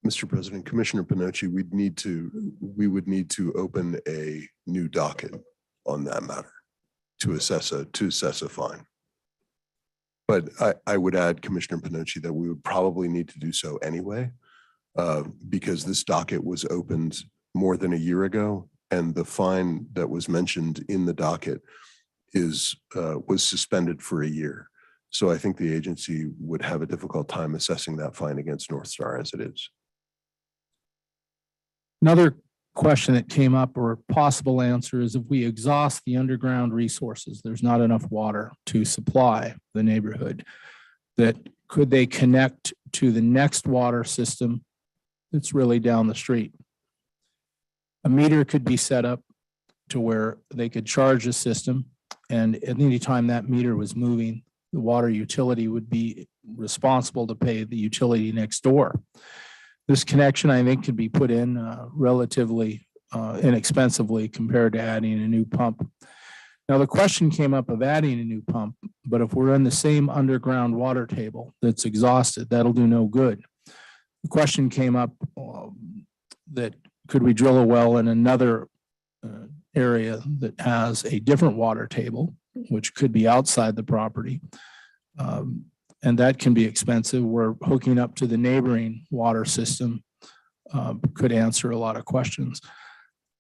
Mr. President, Commissioner Pinochi, we would need to open a new docket on that matter to assess a fine. But I would add, Commissioner Pinochi, that we would probably need to do so anyway, because this docket was opened more than a year ago, and the fine that was mentioned in the docket was suspended for a year. So I think the agency would have a difficult time assessing that fine against North Star as it is. Another question that came up, or possible answer, is if we exhaust the underground resources, there's not enough water to supply the neighborhood, that could they connect to the next water system that's really down the street? A meter could be set up to where they could charge the system, and at any time that meter was moving, the water utility would be responsible to pay the utility next door. This connection, I think, could be put in relatively inexpensively compared to adding a new pump. Now, the question came up of adding a new pump, but if we're in the same underground water table that's exhausted, that'll do no good. The question came up that could we drill a well in another area that has a different water table, which could be outside the property. And that can be expensive. We're hooking up to the neighboring water system could answer a lot of questions.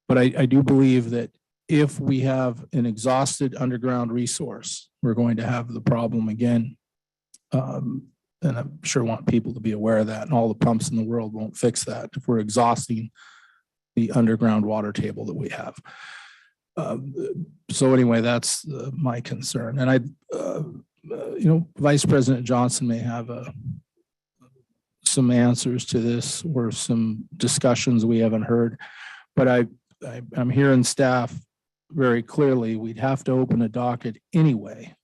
But I do believe that if we have an exhausted underground resource, we're going to have the problem again. And I sure want people to be aware of that. And all the pumps in the world won't fix that if we're exhausting the underground water table that we have. So anyway, that's my concern. And Vice President Johnson may have some answers to this or some discussions we haven't heard. But I'm hearing staff very clearly, we'd have to open a docket anyway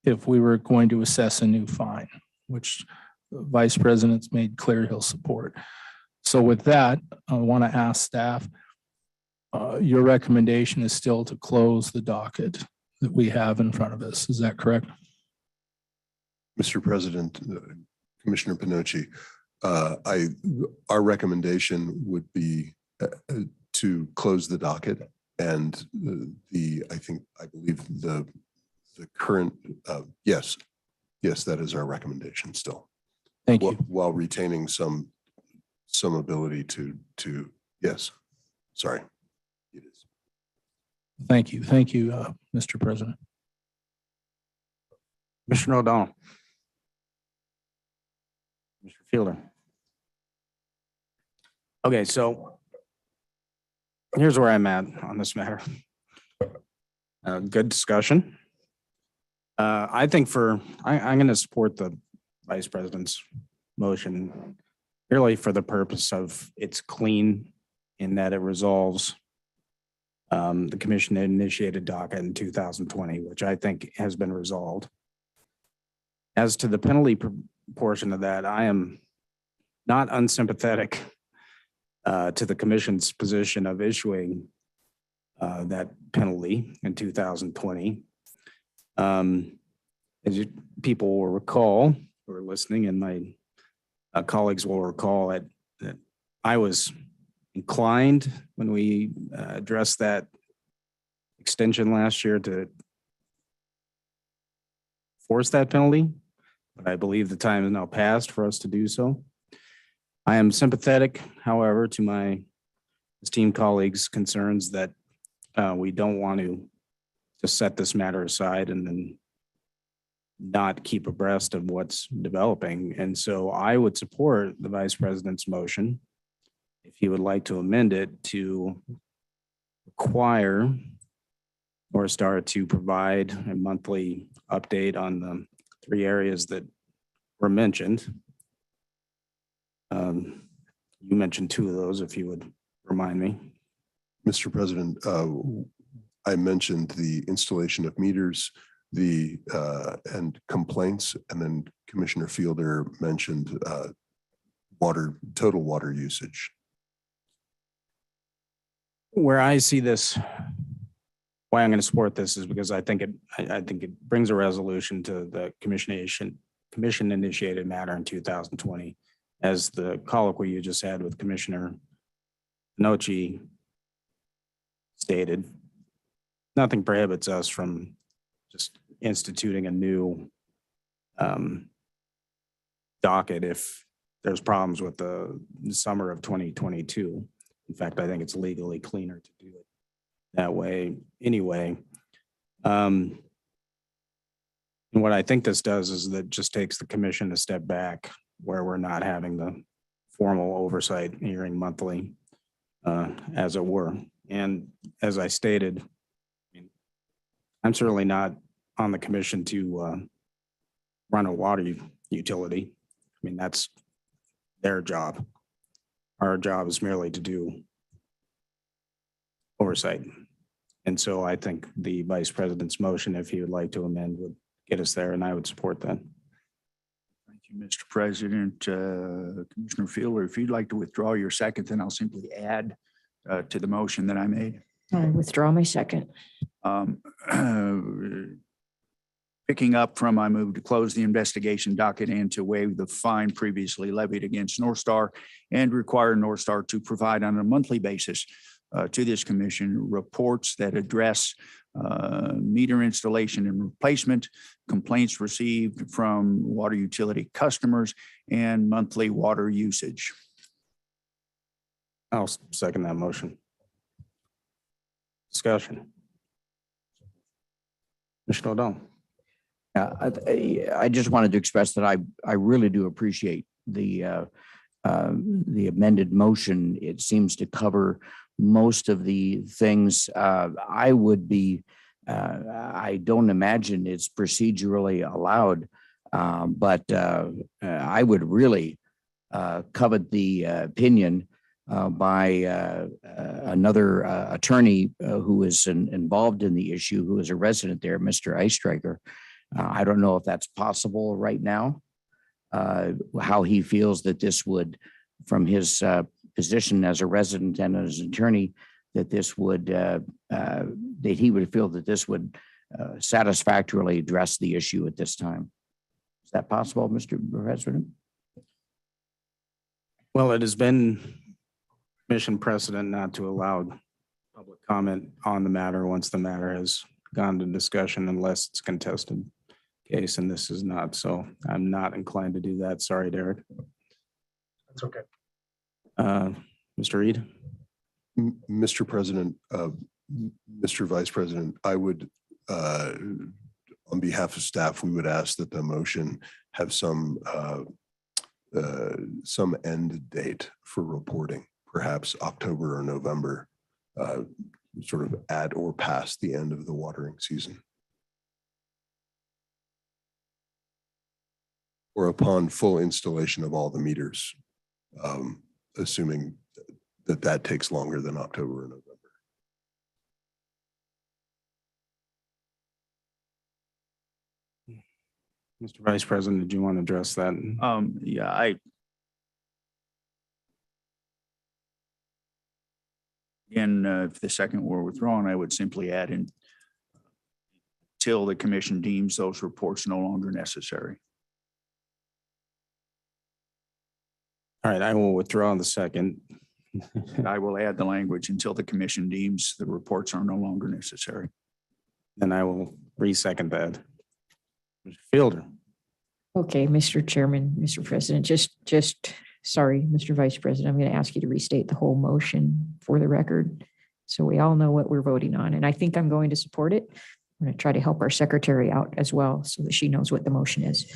if we were going to assess a new fine, which Vice President's made clear he'll support. So with that, I want to ask staff, your recommendation is still to close the docket that we have in front of us. Is that correct? Mr. President, Commissioner Pinocci, our recommendation would be to close the docket, and I believe the current, yes, that is our recommendation still. Thank you. While retaining some ability to, yes, sorry. It is. Thank you. Thank you, Mr. President. Commissioner O'Donnell. Mr. Fielder. Okay, so here's where I'm at on this matter. Good discussion. I think I'm going to support the Vice President's motion purely for the purpose of it's clean in that it resolves the commission initiated docket in 2020, which I think has been resolved. As to the penalty portion of that, I am not unsympathetic to the commission's position of issuing that penalty in 2020. People will recall, who are listening, and my colleagues will recall that I was inclined when we addressed that extension last year to force that penalty, but I believe the time is now passed for us to do so. I am sympathetic, however, to my esteemed colleagues' concerns that we don't want to just set this matter aside and then not keep abreast of what's developing. And so I would support the Vice President's motion if he would like to amend it to require Northstar to provide a monthly update on the 3 areas that were mentioned. You mentioned 2 of those, if you would remind me. Mr. President, I mentioned the installation of meters, and complaints, and then Commissioner Fielder mentioned total water usage. Where I see this, why I'm going to support this is because I think it brings a resolution to the commission initiated matter in 2020. As the colloquy you just had with Commissioner Pinocci stated, nothing prohibits us from just instituting a new docket if there's problems with the summer of 2022. In fact, I think it's legally cleaner to do it that way anyway. And what I think this does is that just takes the commission a step back where we're not having the formal oversight hearing monthly, as it were. And as I stated, I'm certainly not on the commission to run a water utility. I mean, that's their job. Our job is merely to do oversight. And so I think the Vice President's motion, if he would like to amend, would get us there, and I would support that. Thank you, Mr. President. Commissioner Fielder, if you'd like to withdraw your second, then I'll simply add to the motion that I made. I withdraw my second. Picking up from, I move to close the investigation docket and to waive the fine previously levied against Northstar and require Northstar to provide on a monthly basis to this commission reports that address meter installation and replacement, complaints received from water utility customers, and monthly water usage. I'll second that motion. Discussion. Mr. O'Donnell. I just wanted to express that I really do appreciate the amended motion. It seems to cover most of the things I would be. I don't imagine it's procedurally allowed, but I would really covet the opinion by another attorney who is involved in the issue, who is a resident there, Mr. Eichstreicher. I don't know if that's possible right now, how he feels that this would, from his position as a resident and as an attorney, that this would, that he would feel that this would satisfactorily address the issue at this time. Is that possible, Mr. President? Well, it has been commission precedent not to allow public comment on the matter once the matter has gone to discussion unless it's contested case, and this is not. So I'm not inclined to do that. Sorry, Derek. That's okay. Mr. Reed? Mr. President, Mr. Vice President, I would, on behalf of staff, we would ask that the motion have some end date for reporting, perhaps October or November, sort of at or past the end of the watering season. Or upon full installation of all the meters, assuming that that takes longer than October or November. Mr. Vice President, did you want to address that? Yeah, if the second were withdrawn, I would simply add in till the commission deems those reports no longer necessary. All right, I will withdraw the second. I will add the language until the commission deems the reports are no longer necessary. Then I will re-second that. Mr. Fielder? Okay, Mr. Chairman, Mr. President, sorry, Mr. Vice President, I'm going to ask you to restate the whole motion for the record, so we all know what we're voting on. And I think I'm going to support it. I'm going to try to help our secretary out as well so that she knows what the motion is.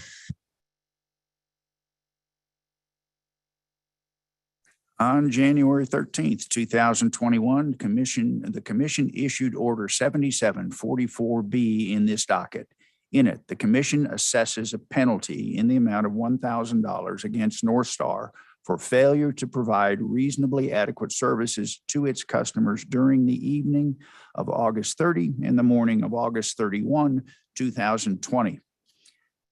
On January 13th, 2021, the commission issued Order 7744B in this docket. In it, the commission assesses a penalty in the amount of $1,000 against North Star for failure to provide reasonably adequate services to its customers during the evening of August 30 and the morning of August 31, 2020.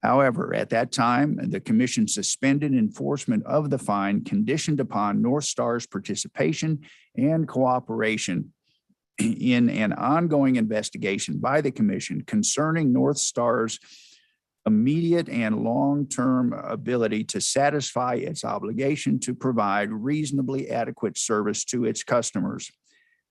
However, at that time, the commission suspended enforcement of the fine conditioned upon North Star's participation and cooperation in an ongoing investigation by the commission concerning North Star's immediate and long-term ability to satisfy its obligation to provide reasonably adequate service to its customers.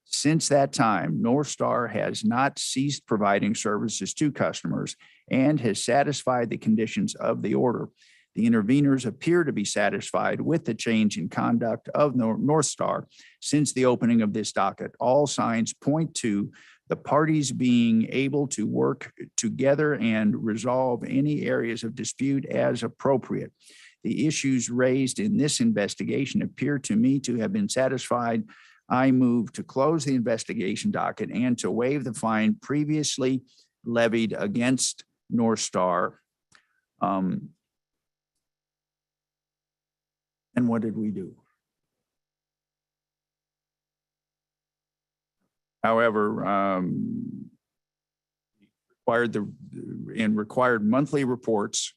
Since that time, North Star has not ceased providing services to customers and has satisfied the conditions of the order. The interveners appear to be satisfied with the change in conduct of North Star since the opening of this docket. All signs point to the parties being able to work together and resolve any areas of dispute as appropriate. The issues raised in this investigation appear to me to have been satisfied. I move to close the investigation docket and to waive the fine previously levied against North Star. And what did we do? However, required monthly reports.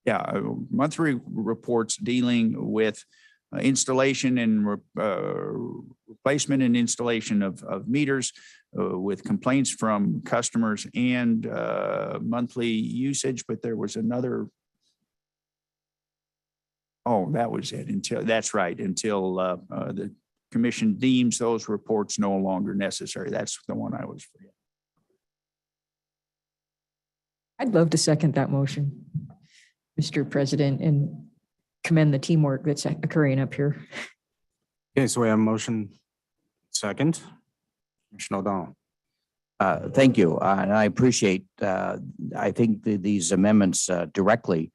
Monthly reports dealing with installation and replacement and installation of meters with complaints from customers and monthly usage, but there was another. Oh, that was it until the commission deems those reports no longer necessary. That's the one I was forgetting. I'd love to second that motion, Mr. President, and commend the teamwork that's occurring up here. Okay, so we have a motion second. Commissioner O'Donnell. Thank you. And I appreciate, I think these amendments directly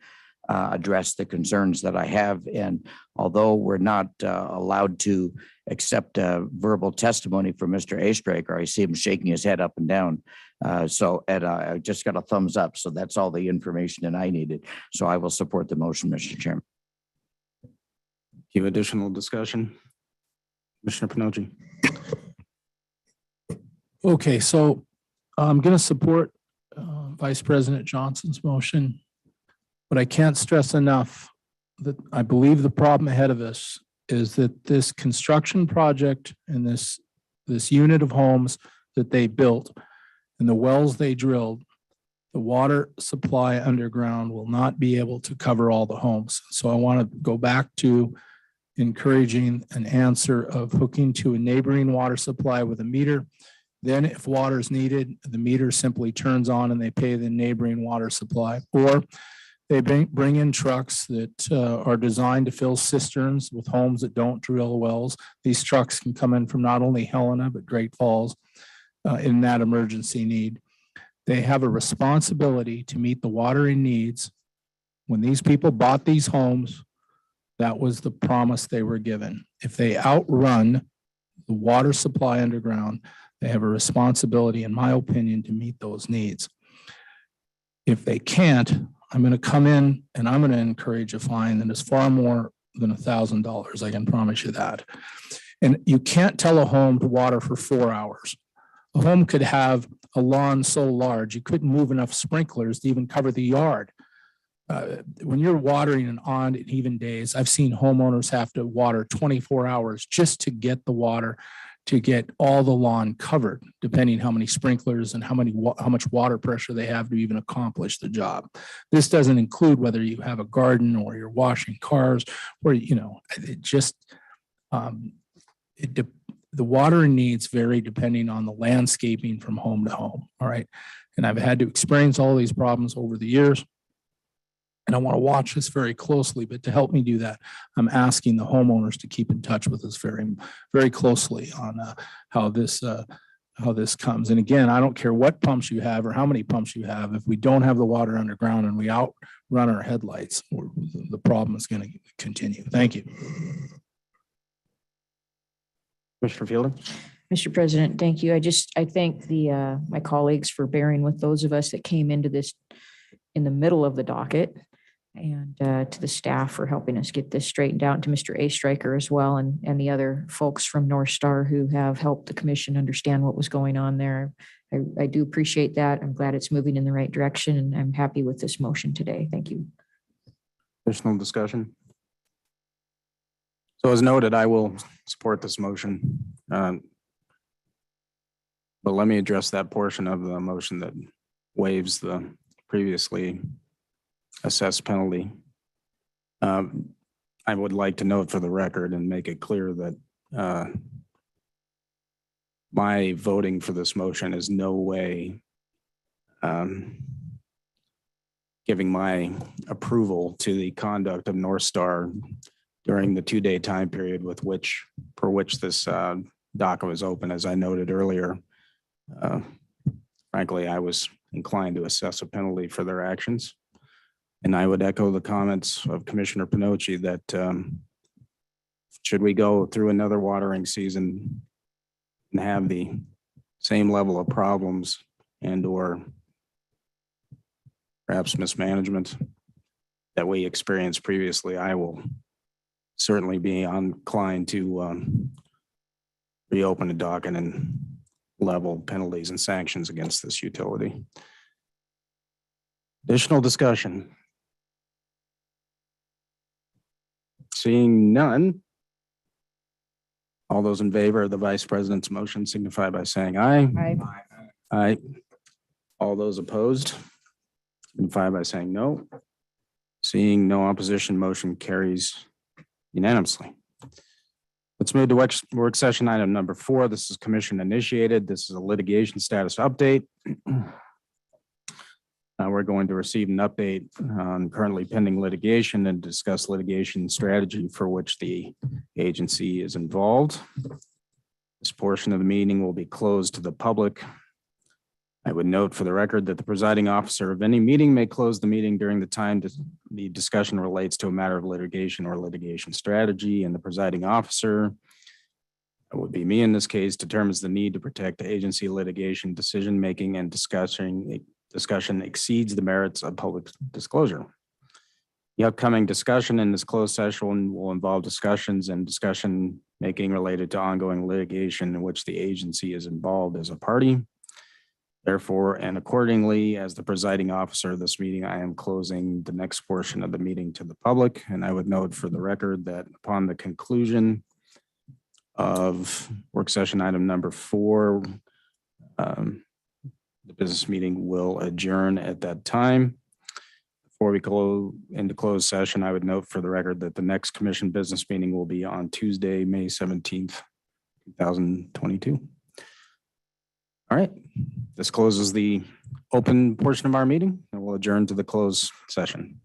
address the concerns that I have. And although we're not allowed to accept verbal testimony from Mr. Astraker, I see him shaking his head up and down. And I just got a thumbs up. So that's all the information that I needed. So I will support the motion, Mr. Chairman. Give additional discussion. Commissioner Panochi. Okay, so I'm going to support Vice President Johnson's motion, but I can't stress enough that I believe the problem ahead of us is that this construction project and this unit of homes that they built and the wells they drilled, the water supply underground will not be able to cover all the homes. So I want to go back to encouraging an answer of hooking to a neighboring water supply with a meter. Then if water is needed, the meter simply turns on and they pay the neighboring water supply. Or they bring in trucks that are designed to fill cisterns with homes that don't drill wells. These trucks can come in from not only Helena, but Great Falls in that emergency need. They have a responsibility to meet the watering needs. When these people bought these homes, that was the promise they were given. If they outrun the water supply underground, they have a responsibility, in my opinion, to meet those needs. If they can't, I'm going to come in and I'm going to encourage a fine that is far more than $1,000. I can promise you that. And you can't tell a home to water for 4 hours. A home could have a lawn so large, you couldn't move enough sprinklers to even cover the yard. When you're watering in odd and even days, I've seen homeowners have to water 24 hours just to get the water to get all the lawn covered, depending how many sprinklers and how much water pressure they have to even accomplish the job. This doesn't include whether you have a garden or you're washing cars, or it just the watering needs vary depending on the landscaping from home to home. All right, and I've had to experience all these problems over the years. And I want to watch this very closely, but to help me do that, I'm asking the homeowners to keep in touch with us very, very closely on how this comes. And again, I don't care what pumps you have or how many pumps you have. If we don't have the water underground and we outrun our headlights, the problem is going to continue. Thank you. Commissioner Fielder. Mr. President, thank you. I thank my colleagues for bearing with those of us that came into this in the middle of the docket, and to the staff for helping us get this straightened out, and to Mr. A. Stryker as well, and the other folks from North Star who have helped the commission understand what was going on there. I do appreciate that. I'm glad it's moving in the right direction, and I'm happy with this motion today. Thank you. Additional discussion? So as noted, I will support this motion. But let me address that portion of the motion that waives the previously assessed penalty. I would like to note for the record and make it clear that my voting for this motion is no way giving my approval to the conduct of North Star during the 2-day time period for which this docket was open. As I noted earlier, frankly, I was inclined to assess a penalty for their actions. And I would echo the comments of Commissioner Pinocci that should we go through another watering season and have the same level of problems and or perhaps mismanagement that we experienced previously, I will certainly be inclined to reopen the docket and level penalties and sanctions against this utility. Additional discussion? Seeing none, all those in favor of the Vice President's motion signify by saying aye. Aye. Aye. All those opposed signify by saying no. Seeing no opposition, motion carries unanimously. Let's move to work session item number 4. This is commission initiated. This is a litigation status update. We're going to receive an update on currently pending litigation and discuss litigation strategy for which the agency is involved. This portion of the meeting will be closed to the public. I would note for the record that the presiding officer of any meeting may close the meeting during the time the discussion relates to a matter of litigation or litigation strategy, and the presiding officer, that would be me in this case, determines the need to protect the agency litigation decision-making and discussion exceeds the merits of public disclosure. The upcoming discussion in this closed session will involve discussions and discussion making related to ongoing litigation in which the agency is involved as a party. Therefore, and accordingly, as the presiding officer of this meeting, I am closing the next portion of the meeting to the public. And I would note for the record that upon the conclusion of work session item number 4, the business meeting will adjourn at that time. Before we go into closed session, I would note for the record that the next commission business meeting will be on Tuesday, May 17th, 2022. All right, this closes the open portion of our meeting and we'll adjourn to the closed session.